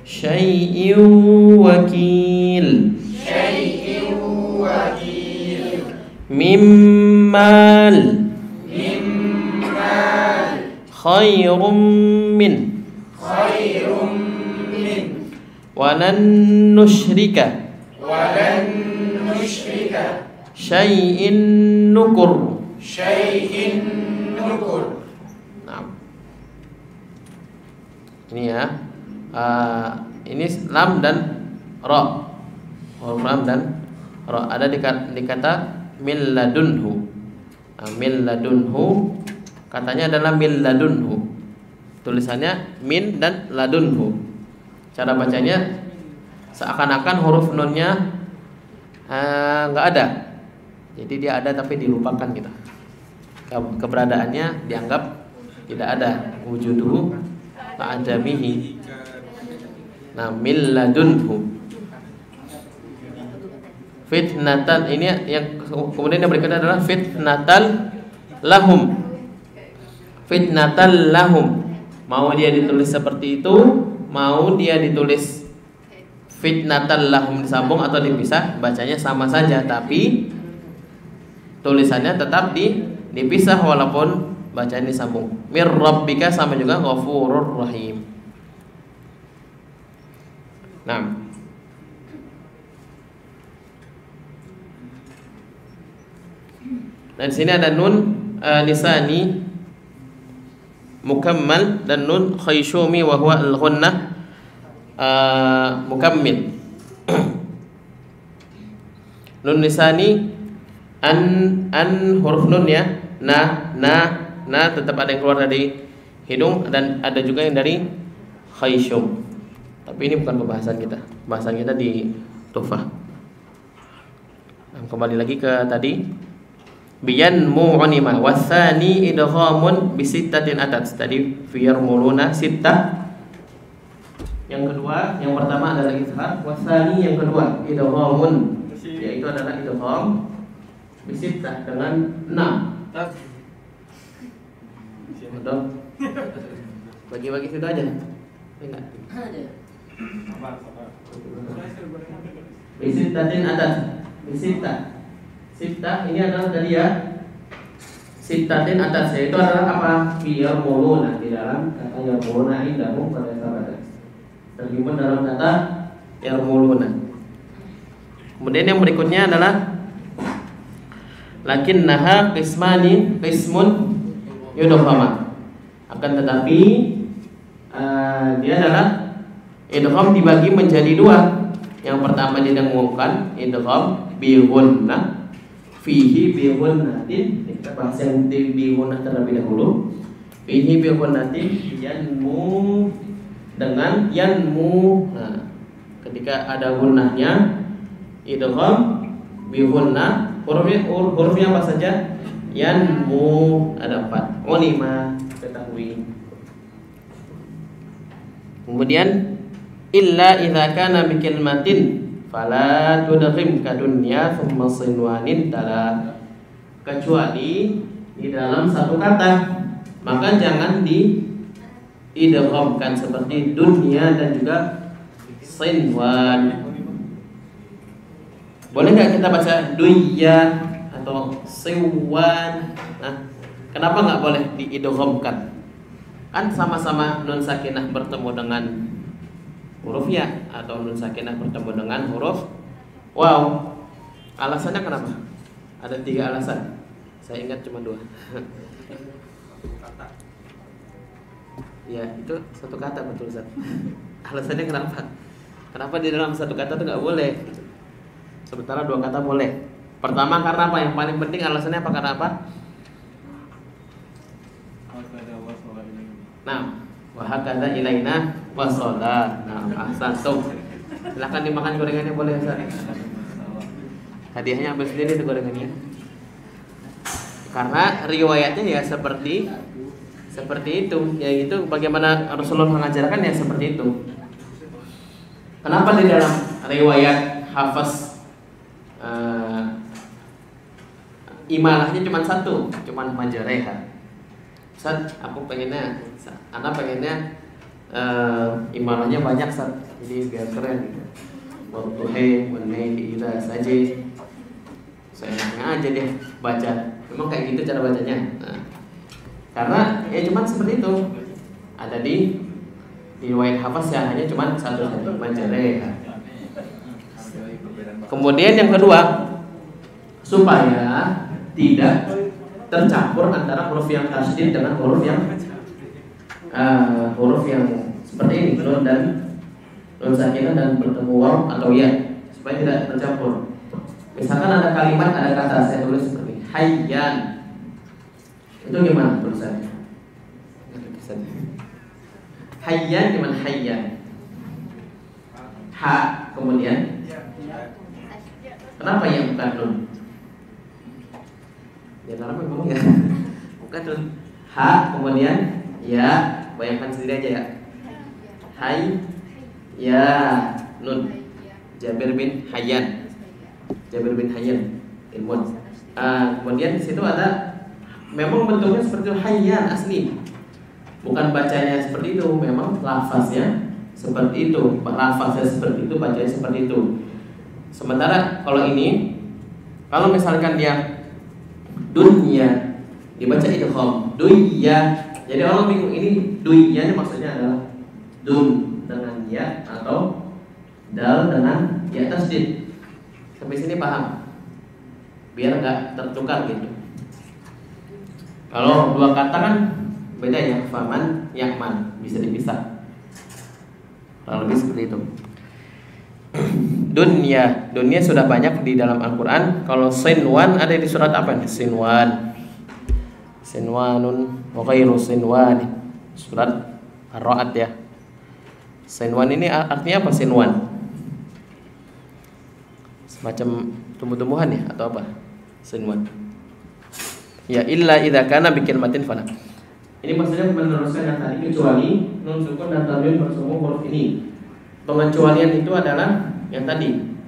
syai'in wakil mimmal khairum min walan nusyrika syai'in nukur. Nah, ini ya, ini lam dan ra, huruf lam dan ra ada di kata min ladunhu. Min ladunhu katanya adalah min ladunhu, tulisannya min dan ladunhu. Cara bacanya seakan-akan huruf nunnya nggak ada, jadi dia ada tapi dilupakan gitu. Keberadaannya dianggap tidak ada, wujuduhu ta'adamihi. Nah, min ladunhu fitnatan, ini yang kemudian yang berikutnya adalah fitnatan lahum. Fitnatan lahum, mau dia ditulis seperti itu, mau dia ditulis fitnatan lahum disambung atau dipisah, bacanya sama saja, tapi tulisannya tetap dipisah walaupun bacaan disambung. Mir rabbika sama juga ghafurur rahim. Nah, dan sini ada nun lisani mukammal dan nun khayshumi wa huwa al-ghunnah mukammil. Nun lisani an huruf nun ya, na tetap ada yang keluar dari hidung dan ada juga yang dari khayshum. Tapi ini bukan pembahasan kita. Pembahasan kita di Tuhfah. Nah, kembali lagi ke tadi. Biyan mu'anima wasani idghamun bisittatin atat. Tadi fiyarmuluna sittah. Yang kedua, yang pertama adalah izhar, wasani yang kedua idghamun, yaitu adalah idgham bisittah dengan 6. Betul. Bagi-bagi sudah aja. Enggak. Bisittatin atat. Bisittah. Sittah ini adalah dari ya sittatin atas, yaitu adalah apa? Yarmuluna, di dalam kata yarmuluna indahum pada sahabat. Terlibat dalam kata yarmuluna. Kemudian yang berikutnya adalah lakinnaha qismun yudghama. Akan tetapi dia adalah idgham dibagi menjadi dua. Yang pertama dia mengumumkan idgham bi ghunnah fihi bi ghunnatin. Kita bahas yang bi ghunnah terlebih dahulu. Fihi bi ghunnatin yanmu dengan yanmu. Nah, ketika ada gunnahnya idgham bi ghunnah, hurufnya apa saja? Yanmu, ada 4. Ulima, ketahui. Kemudian illa idza kana bi kalimatin fala tudghim ka dunya thumma sinwanin tala. Kecuali di dalam satu kata, maka jangan diidghamkan seperti dunia dan juga sinwan. Boleh nggak kita baca dunya atau sinwan? Nah, kenapa nggak boleh diidghamkan? Kan sama-sama nun sakinah bertemu dengan huruf ya, atau nun sakinah bertemu dengan huruf waw. Alasannya kenapa? Ada 3 alasan. Saya ingat cuma 2. Ya, itu satu kata betul Ustaz. Alasannya kenapa? Kenapa di dalam satu kata itu nggak boleh? Sementara 2 kata boleh. Pertama karena apa? Yang paling penting alasannya apa? Karena apa? Nah, wahakadha ilaina wasala. Nah, ahsantum. Silakan dimakan gorengannya, boleh Ustaz. Hadiahnya ambil sendiri itu gorengannya. Karena riwayatnya ya seperti itu, yaitu bagaimana Rasulullah mengajarkan ya seperti itu. Kenapa di dalam riwayat Hafiz imalahnya cuma satu, cuma majareha. Ustaz, aku pengennya, anak pengennya imalahnya banyak Ustaz, jadi biar keren gitu. Waktuhe, wanai, ida saja. Saya aja deh baca. Memang kayak gitu cara bacanya. Nah, karena ya cuma seperti itu. Ada di riwayat hafaz ya hanya cuma satu saja, majareha. Kemudian yang kedua, supaya tidak tercampur antara huruf yang tasydid dengan huruf yang seperti ini, nun dan nun sakinah dan bertemu waw atau ya, supaya tidak tercampur. Misalkan ada kalimat, ada kata, saya tulis seperti hayyan. Itu gimana tulisannya? Hayyan gimana hayyan? Ha, kemudian kenapa yang bukan nun? Ya karena memang ya bukan nun. Ha, kemudian ya, bayangkan sendiri aja ya. Hai, ya, nun. Jabir bin Hayyan. Jabir bin Hayyan ilmun. Kemudian di situ ada, memang bentuknya seperti hayyan asli. Bukan bacanya seperti itu, memang lafaznya seperti itu. Lafaznya seperti itu, bacanya seperti itu. Sementara kalau ini, kalau misalkan dia dunya dibaca idgham, dunya. Jadi orang bingung ini dunya maksudnya adalah dun dengan ya atau dal dengan ya tasdid. Sampai sini paham? Biar enggak tertukar gitu. Kalau dua kata kan beda ya, faman, yakman, bisa dipisah. Kalau lebih seperti itu. Dunia sudah banyak di dalam Al-Quran. Kalau sinwan ada di surat apa nih? Sinwanun wa ghairu sinwan. Surat Ar-Ra'd ya. Sinwan ini artinya apa sinwan? Semacam tumbuh-tumbuhan ya atau apa? Sinwan. Ya illa idza kana bi kalimatin fala. Ini maksudnya meneruskan yang tadi, kecuali nun sukun dan tanwin bersama huruf ini. Pengecualian itu adalah yang tadi,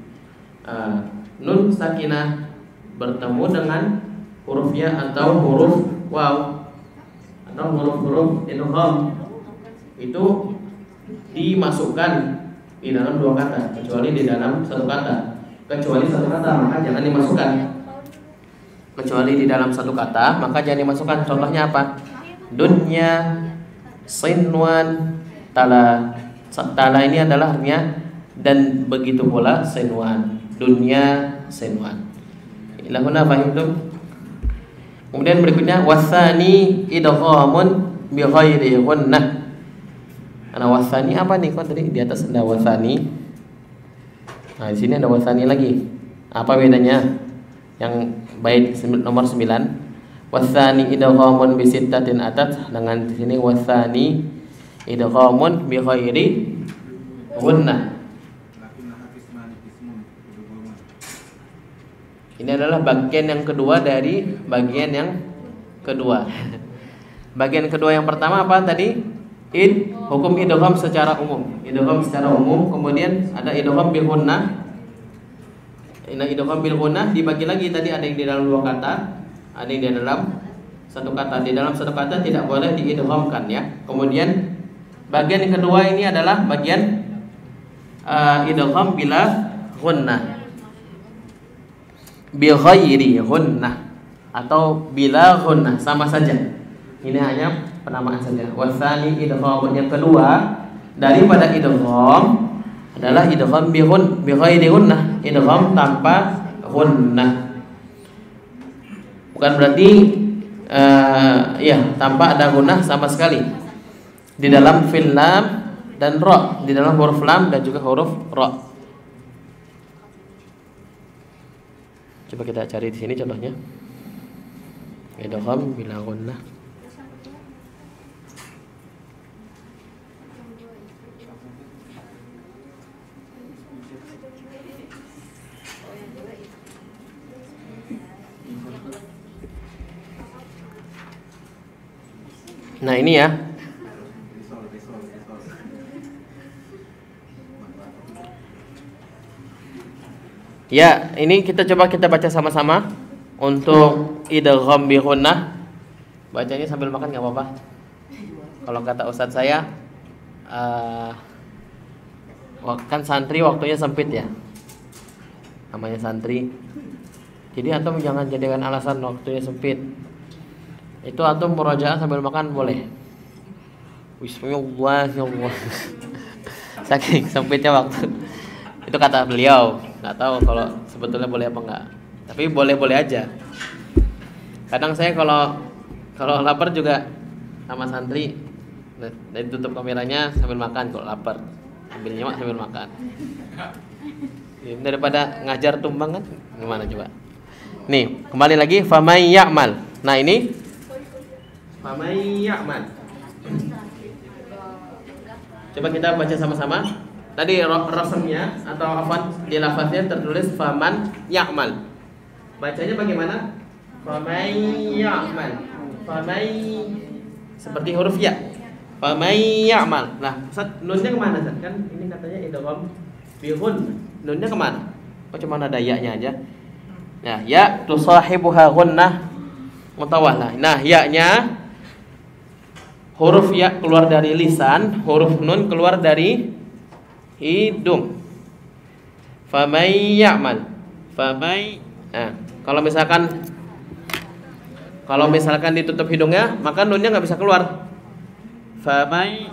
nun sakinah bertemu dengan huruf ya atau huruf waw atau huruf-huruf idgham itu dimasukkan di dalam dua kata, kecuali di dalam satu kata. Kecuali satu kata maka jangan dimasukkan. Kecuali di dalam satu kata maka jangan dimasukkan. Contohnya apa? Dunya, sinwan, tala. Tala ini adalah artinya dan begitu pula sinwan. Dunya, sinwan. Ilahuna fahimtum? Kemudian berikutnya wasani idghamun bi ghairi gunnah. Ana wasani apa nih? Kok tadi di atas ada wasani. Nah, di sini ada wasani lagi. Apa bedanya? Yang bait nomor 9. Wasani idghamun bi sittatin atat, dengan di sini wasani idghamun bi ghairi gunnah. Ini adalah bagian yang kedua dari bagian yang kedua. Bagian kedua yang pertama apa tadi? Hukum idgham secara umum. Idgham secara umum, kemudian ada idgham bil gunnah. Ini idgham bil gunnah dibagi lagi, tadi ada yang di dalam dua kata, ada yang di dalam satu kata. Di dalam satu kata tidak boleh diidghamkan ya. Kemudian bagian yang kedua ini adalah bagian idgham bila gunnah. Bi ghairi gunnah atau bila gunnah sama saja. Ini hanya penamaan saja. Wasani idgham yang kedua daripada idgham adalah idgham bi ghairi gunnah, idgham tanpa gunnah. Bukan berarti tanpa ada gunnah sama sekali. Di dalam fil lam dan ra, di dalam huruf lam dan juga huruf ra. Coba kita cari di sini contohnya. Idgham bila gunnah. Nah, ini ya. Ya, ini kita coba baca sama-sama. Untuk idgham bi gunnah bacanya sambil makan nggak apa-apa. Kalau kata ustadz saya, kan santri waktunya sempit ya, namanya santri. Jadi antum jangan jadikan alasan waktunya sempit. Itu antum murojaah sambil makan boleh. Bismillahirrahmanirrahim. Saking sempitnya waktu. Itu kata beliau. Nggak tahu kalau sebetulnya boleh apa enggak. Tapi boleh-boleh aja. Kadang saya kalau lapar juga sama santri, dari tutup kameranya sambil makan kalau lapar. Sambil nyemak sambil makan. Daripada ngajar tumbang kan gimana coba. Nih, kembali lagi famay ya'mal. Nah, ini famay ya'mal. Coba kita baca sama-sama. Tadi rasamnya atau afwan di lafaznya tertulis faman ya'mal. Bacanya bagaimana? Famay ya'mal. Famay seperti huruf ya. Famay ya'mal. Nah, Ustaz, nunnya kemana, Ustaz? Kan ini katanya idgham bi ghun. Nunnya kemana? Oh, cuma ada ya-nya aja. Nah, ya tusahibuha gunnah mutawallah. Nah, ya-nya huruf ya keluar dari lisan, huruf nun keluar dari hidung. Famay ya'mal. Famay. Nah, kalau misalkan ditutup hidungnya, maka nunnya nggak bisa keluar. Famay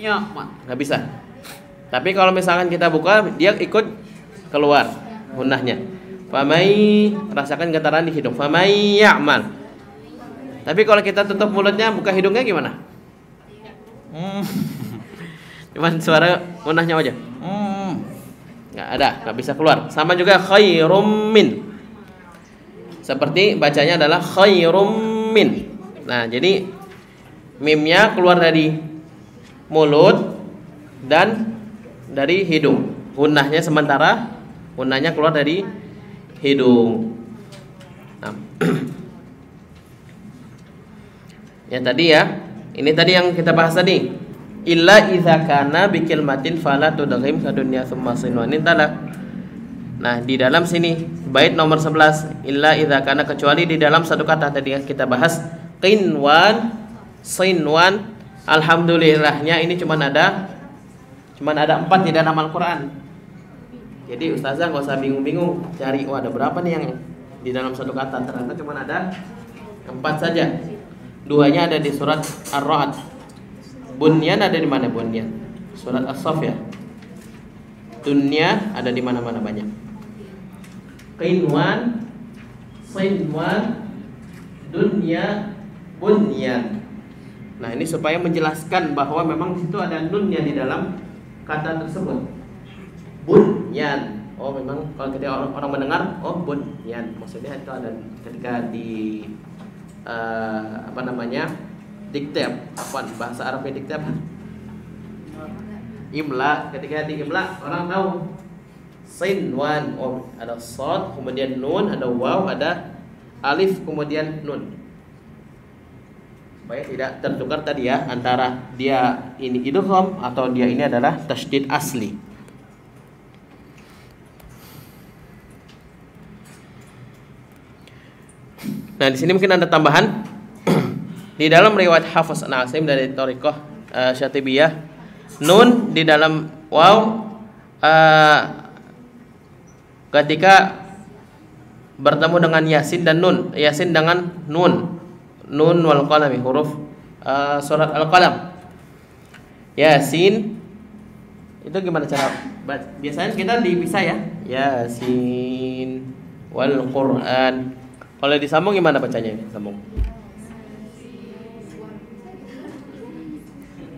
ya'mal. Nggak bisa. Tapi kalau misalkan kita buka, dia ikut keluar gunnahnya. Famay, rasakan getaran di hidung. Famay ya'mal. Tapi kalau kita tutup mulutnya, buka hidungnya gimana? Cuman suara gunnahnya aja. Nggak ada, nggak bisa keluar. Sama juga khairum min. Seperti bacanya adalah khairum min. Nah, jadi mimnya keluar dari mulut dan dari hidung. Gunnahnya sementara gunnahnya keluar dari hidung. Nah. Ya tadi ya, ini tadi yang kita bahas tadi. Illa idza kana bi kalimatin fala tudghim ka dunya tsumma sinwanin talak. Nah, di dalam sini bait nomor 11, illa idza kana, kecuali di dalam satu kata tadi yang kita bahas qinwan, sinwan. Alhamdulillahnya ini cuma ada 4 di dalam Al-Qur'an. Jadi ustazah nggak usah bingung-bingung cari, ada berapa nih yang di dalam satu kata. Ternyata cuma ada 4 saja. 2-nya ada di surat Ar-Ra'd. Bunyan ada di mana bunyan? Surat As-Saff ya. Dunya ada di mana-mana banyak. Qinwan, sinwan, dunya, bunyan. Nah, ini supaya menjelaskan bahwa memang itu ada nunnya di dalam kata tersebut. Bunyan. Oh, memang kalau ketika orang mendengar, oh bunyan, maksudnya itu ada ketika di dikte, bahasa Arabnya dikte apa? Imla. Ketika di imla orang tahu sinwan, oh ada shad, kemudian nun, ada waw, ada alif, kemudian nun. Supaya tidak tertukar tadi ya antara dia ini idgham atau dia ini adalah tasydid asli. Nah, di sini mungkin ada tambahan. Di dalam riwayat Hafiz an Asim dari Thariqah Syatibiyah, nun di dalam waw ketika bertemu dengan yasin dan nun, yasin dengan nun, nun wal qalami, huruf surat Al-Qalam. Yasin itu gimana cara? Biasanya kita dipisah ya. Yasin wal Quran. Kalau disambung gimana bacanya ini? Sambung.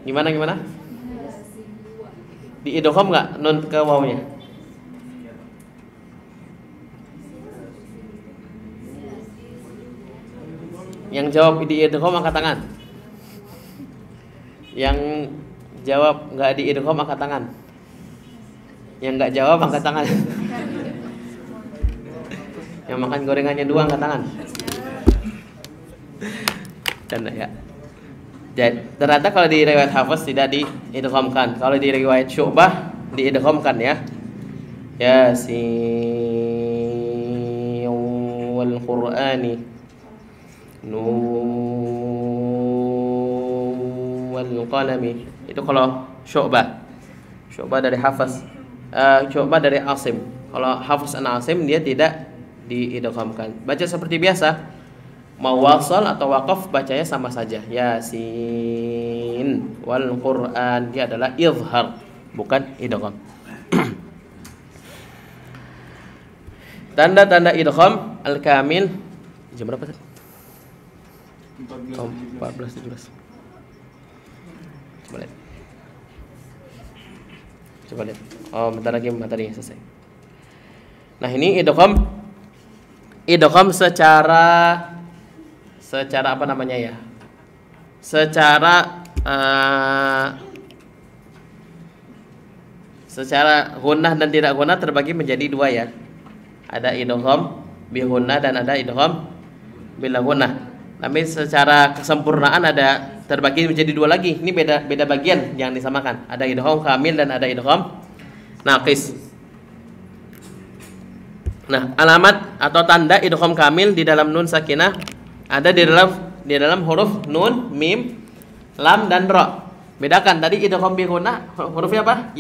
Gimana? Di idgham enggak nun ke wawnya? Yang jawab di idgham angkat tangan. Yang jawab enggak di idgham angkat tangan. Yang enggak jawab angkat tangan. Yang makan gorengannya 2 angkat tangan. Dan ya. Jadi ternyata kalau di riwayat Hafiz tidak diidghamkan. Kalau di riwayat Syu'bah diidghamkan ya. Yasin wal wal qur'ani nun wal qalami. Itu kalau Syu'bah dari Hafiz, Syu'bah dari Asim. Kalau Hafiz an Asim dia tidak diidghamkan. Baca seperti biasa. Mau wasal atau waqaf bacanya sama saja. Yasin wal Qur'an, dia adalah izhar bukan idgham. Tanda-tanda idgham al-kamil jam berapa tadi? 14:17. Coba lihat. Oh, bentar lagi materinya selesai. Nah, ini idgham secara apa namanya ya? Secara gunnah dan tidak gunnah terbagi menjadi dua ya. Ada idgham bi gunnah dan ada idgham bila gunnah. Tapi secara kesempurnaan ada terbagi menjadi dua lagi. Ini beda bagian yang disamakan. Ada idgham kamil dan ada idgham naqis. Nah, alamat atau tanda idgham kamil di dalam nun sakinah ada di dalam huruf nun, mim, lam dan ra. Bedakan tadi idgham bi gunnah hurufnya apa?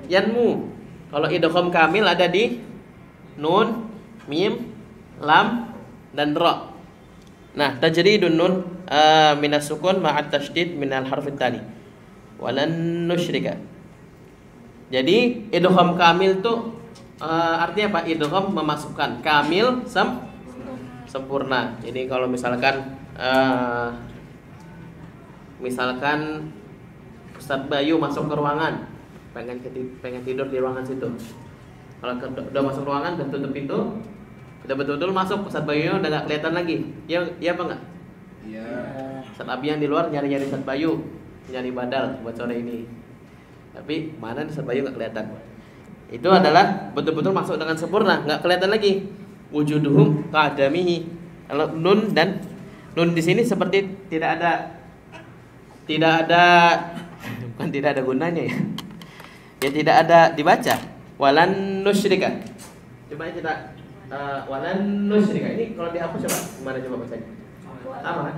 Yanmu. Kalau idgham kamil ada di nun, mim, lam dan ra. Nah, tajridun nun minas sukun ma'at tasydid minal harfit tali. Walan nusyrika. Jadi idgham kamil tuh artinya apa? Idgham memasukkan, kamil sempurna. Jadi kalau misalkan Ustadz Bayu masuk ke ruangan, pengen tidur di ruangan situ. Kalau udah masuk ruangan dan tutup pintu, udah betul-betul masuk, Ustadz Bayu udah gak kelihatan lagi. Iya apa enggak? Iya. Ustadz Abi yang di luar nyari-nyari Ustadz Bayu, nyari badal buat sore ini. Tapi mana Ustadz Bayu gak kelihatan. Itu adalah betul-betul masuk dengan sempurna, nggak kelihatan lagi. Wujuduhum ka'adamihi. Kalau nun di sini seperti tidak ada bukan tidak ada gunanya ya. Ya tidak ada dibaca. Walan nusyrika. Coba kita walan nusyrika. Ini kalau dihapus coba gimana coba bacanya? Sama kan?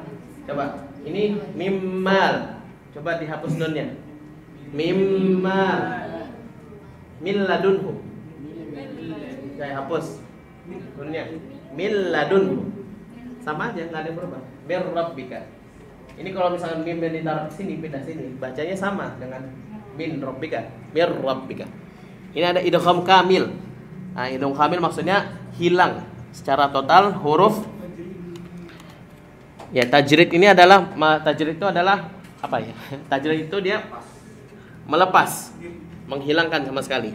Coba. Ini mimmal. Coba dihapus nunnya. Mimmal. Min ladunhu. Saya hapus nunnya. Min ladunhu. Sama aja, nggak ada yang berubah. Bir rabbika. Ini kalau misalkan mim ditaruh sini, pindah sini, bacanya sama dengan min rabbika. Bir rabbika. Ini ada idgham kamil. Nah, idgham kamil maksudnya hilang secara total huruf. Ya, tajrid itu adalah apa ya? Tajrid itu dia melepas, menghilangkan sama sekali,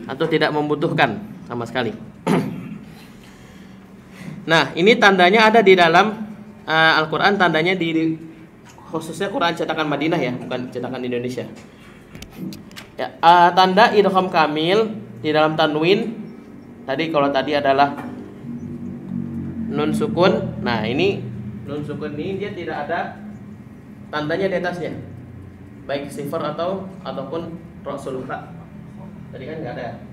atau tidak membutuhkan sama sekali. Nah, ini tandanya ada di dalam Al-Quran, tandanya di khususnya Quran cetakan Madinah ya, bukan cetakan Indonesia. Ya, tanda idgham kamil di dalam tanwin. Kalau tadi adalah nun sukun. Nah, ini nun sukun ini dia tidak ada tandanya di atasnya, baik sifar ataupun rasul fa. Tadi kan nggak ada,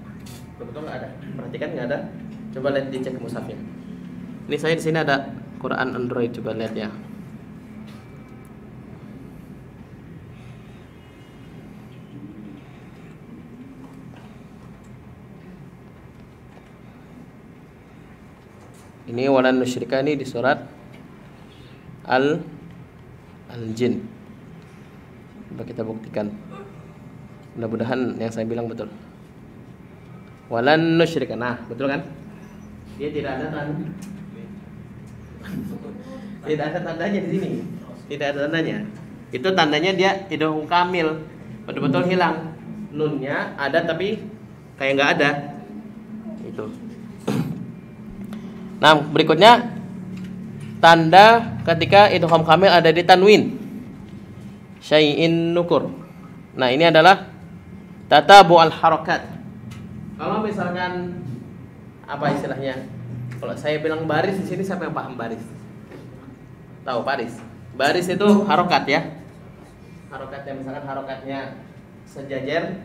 betul nggak ada. Perhatikan nggak ada. Coba lihat dicek mushafnya. Ini saya di sini ada Quran Android, coba lihat ya. Ini walan nusyrika ini di surat Al-Jin. Coba kita buktikan. Mudah-mudahan yang saya bilang betul. Walan nusyrika. Nah, betul kan? Dia tidak ada tandanya di sini. Tidak ada tandanya. Itu tandanya dia idgham kamil. Betul-betul hilang. Nunnya ada tapi kayak nggak ada. Itu. Nah, berikutnya tanda ketika idgham kamil ada di tanwin. Syai'in nukur. Nah, ini adalah tatabu al-harakat. Kalau misalkan apa istilahnya? Kalau saya bilang baris di sini siapa yang paham baris? Tahu baris? Baris itu harokat ya. Harokatnya misalkan harokatnya sejajar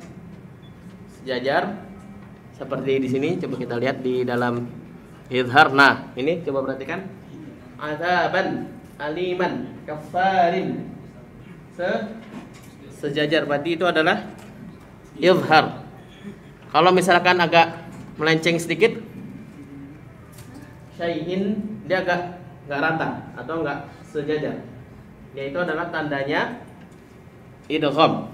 seperti di sini. Coba kita lihat di dalam Idhar. Nah, ini coba perhatikan. Adzaban, aliman, kafarin. Sejajar, berarti itu adalah idhar. Kalau misalkan agak melenceng sedikit, syai'in, dia agak nggak rata atau nggak sejajar, yaitu adalah tandanya idgham.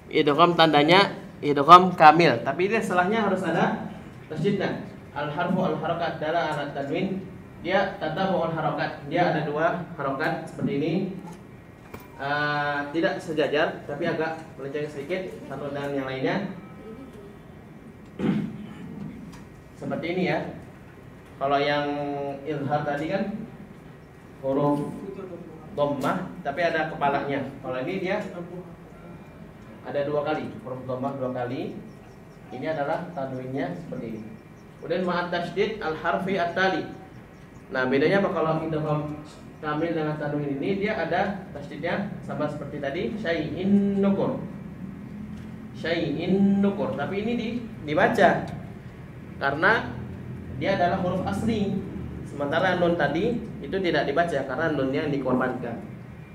Idgham tandanya idgham kamil, tapi ini setelahnya harus ada tasydidnya. Al harfu al harakat adalah alat tanwin, dia tatabu al harakat, dia ada dua harokat seperti ini. Tidak sejajar tapi agak melenceng sedikit satu dengan yang lainnya. Seperti ini ya. Kalau yang izhar tadi kan huruf dhammah tapi ada kepalanya. Kalau ini dia ada dua kali, huruf dhammah dua kali. Ini adalah tanwinnya seperti ini. Kemudian ma'at tasydid al harfi at-tali. Nah, bedanya apa kalau idgham kamil dengan tanwin ini? Dia ada tasydidnya sama seperti tadi, syai'in nukur. Syai'in nukur, tapi ini dibaca karena dia adalah huruf asli. Sementara nun tadi itu tidak dibaca karena nunnya dikorbankan.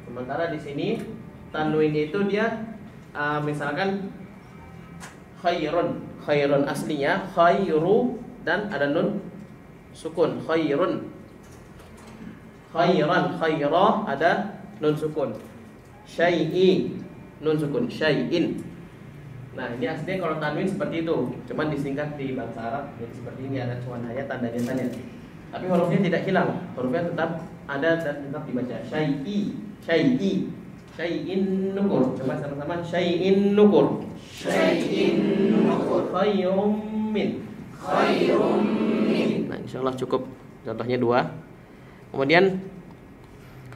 Sementara di sini tanwin itu dia misalkan khairun, khairun aslinya khairu dan ada nun sukun, khairun. Khairan, khairah ada nun sukun. Syai'i nun sukun, syai'in. Nah, ini aslinya kalau tanwin seperti itu, cuman disingkat di bahasa Arab jadi seperti ini, ada cuman hanya tanda jasanya. Tapi hurufnya tidak hilang, hurufnya tetap ada dan tetap dibaca. Syai'i, syai'i, syai'in nukur. Coba sama-sama, syai'in nukur. Syai'in nukur. Khairum min. Khairum min. Nah, insyaallah cukup contohnya dua. Kemudian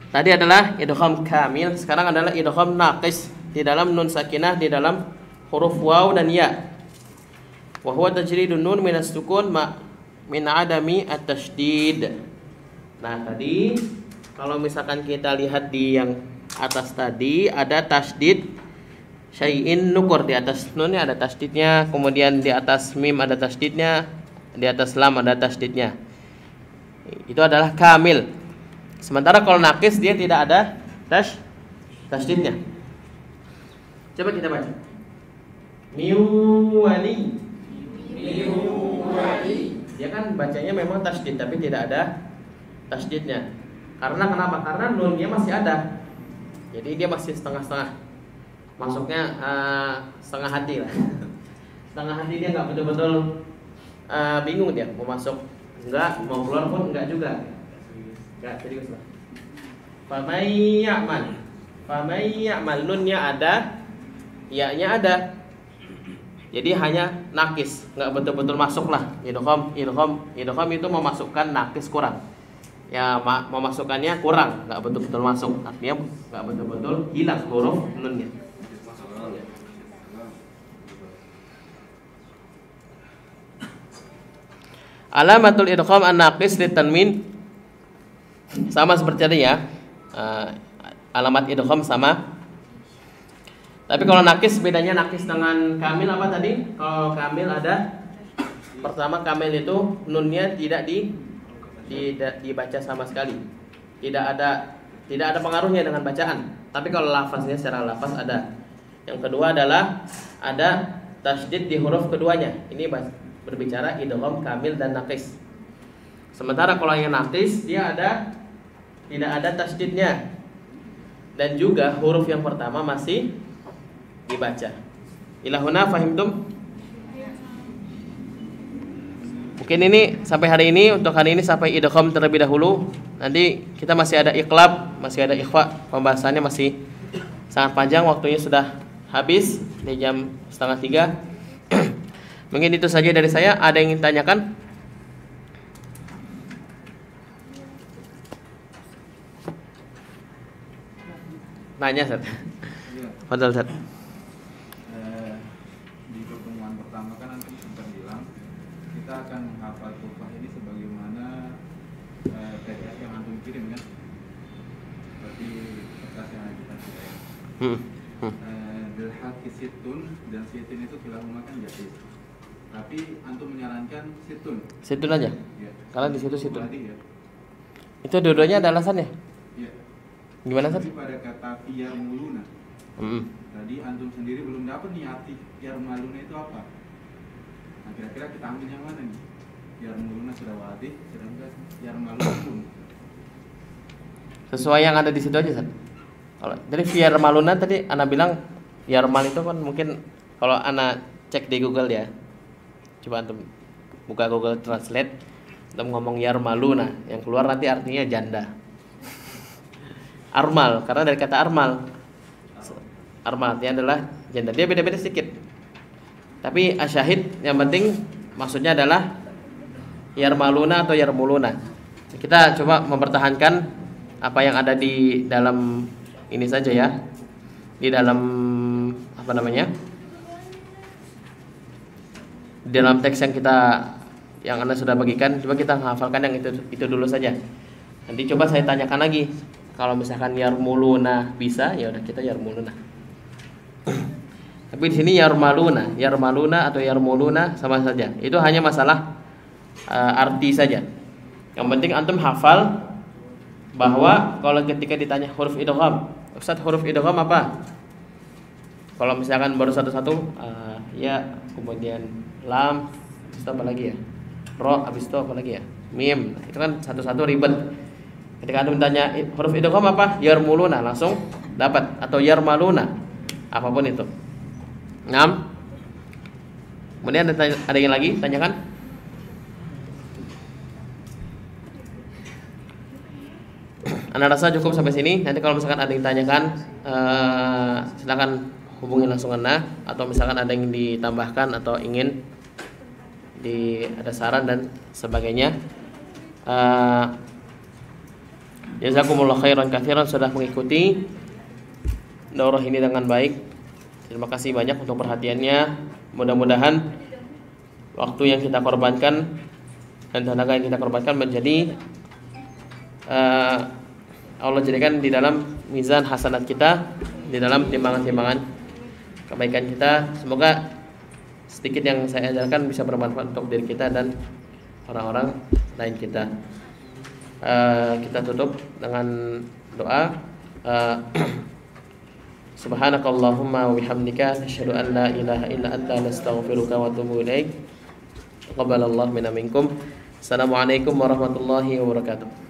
tadi adalah idgham kamil, sekarang adalah idgham naqis di dalam nun sakinah, di dalam huruf waw dan ya. Wa huwa tajridun nun min as-sukun ma min adami at-tasydid. Nah, tadi kalau misalkan kita lihat di yang atas tadi ada tasydid syai'in nukur, di atas nunnya ada tasydidnya, kemudian di atas mim ada tasydidnya, di atas lam ada tasydidnya. Itu adalah kamil. Sementara kalau naqis dia tidak ada tasydidnya. Coba kita baca. Miwali. Miwali. Dia kan bacanya memang tasydid tapi tidak ada tasydidnya. Karena kenapa? Karena nunnya masih ada. Jadi dia masih setengah-setengah. Masuknya setengah hati lah. Setengah hati, dia nggak betul-betul bingung dia mau masuk enggak, mau keluar pun enggak juga. Enggak serius lah. Famay ya'mal. Famay ya'mal, nunnya ada, ya-nya ada. Jadi hanya nakis, nggak betul-betul masuk lah. Idgham itu memasukkan nakis kurang. Ya, memasukkannya kurang, nggak betul-betul masuk. Artinya nggak betul-betul hilang huruf nunnya. Alamatul idgham an-naqis litanwin, sama seperti tadi ya. Alamat idgham sama. Tapi kalau nakis, bedanya nakis dengan kamil apa tadi? Kalau kamil ada, pertama kamil itu nunnya tidak dibaca sama sekali. Tidak ada pengaruhnya dengan bacaan. Tapi kalau lafaznya secara lafaz ada. Yang kedua adalah ada tasydid di huruf keduanya. Ini berbicara idgham kamil dan nakis. Sementara kalau yang nakis dia tidak ada tasydidnya. Dan juga huruf yang pertama masih dibaca. Ilahuna fahimtum? Mungkin ini sampai hari ini, untuk hari ini sampai idgham terlebih dahulu. Nanti kita masih ada iqlab, masih ada ikhfa. Pembahasannya masih sangat panjang, waktunya sudah habis di jam 2:30. Mungkin itu saja dari saya. Ada yang ingin tanyakan? Nanya, Ustaz. Fadhal, Ustaz. Di pertemuan pertama kan nanti sempat bilang kita akan menghafal tughfah ini sebagaimana PDF yang antum kirim kan, seperti kertas yang kita kirim. Bilhaqi situn dan sitin itu kilahuma kan jadi. Tapi antum menyarankan situn. Situn aja. Ya. Kalau di situ situn. Berarti ya. Itu dua-duanya ada alasannya. Ya. Gimana San? Tapi pada kata yarmuluna. Tadi antum sendiri belum dapat nih arti yarmaluna itu apa. Nah, kira-kira kita ambil yang mana nih? Yarmuluna sudah wadih, sedangkan yarmaluna pun. Sesuai yang ada di situ aja San. Kalau jadi yarmaluna tadi Ana bilang yarmal itu kan mungkin kalau Ana cek di Google ya. Coba antum buka Google Translate, antum ngomong yarmaluna, yang keluar nanti artinya janda. Armal, karena dari kata armal. Armal artinya adalah janda. Dia beda-beda sedikit. Tapi asyahid yang penting maksudnya adalah yarmaluna atau yarmuluna. Kita coba mempertahankan apa yang ada di dalam ini saja ya. Di dalam apa namanya? Di dalam teks yang Anda sudah bagikan, coba kita menghafalkan yang itu dulu saja. Nanti coba saya tanyakan lagi. Kalau misalkan yarmuluna bisa, ya udah kita yarmuluna. Tapi di sini yarmaluna atau yarmuluna sama saja. Itu hanya masalah arti saja. Yang penting antum hafal bahwa kalau ketika ditanya huruf idgham, Ustaz huruf idgham apa? Kalau misalkan baru satu-satu, ya, kemudian lam, habis itu apa lagi ya? Ro, habis itu apa lagi ya? Mim. Itu kan satu-satu ribet. Ketika antum ditanya huruf idgham apa? Yarmuluna, langsung dapat, atau yarmaluna, apapun itu. 6. Kemudian ada yang lagi tanyakan? Anda rasa cukup sampai sini. Nanti kalau misalkan ada yang tanyakan, silakan hubungi langsung Anda, atau misalkan ada yang ditambahkan atau ingin ada saran dan sebagainya. Jazakumullah khairan katsiran sudah mengikuti daurah ini dengan baik. Terima kasih banyak untuk perhatiannya. Mudah-mudahan waktu yang kita korbankan dan tenaga yang kita korbankan menjadi Allah jadikan di dalam mizan hasanat kita, di dalam timbangan-timbangan kebaikan kita. Semoga sedikit yang saya ajarkan bisa bermanfaat untuk diri kita dan orang-orang lain kita. Kita tutup dengan doa. Subhanakallahumma wa bihamdika nasyhadu an la ilaha illa anta nastaghfiruka wa atubu ilaik. Taqabbalallahu minna minkum. Assalamualaikum warahmatullahi wabarakatuh.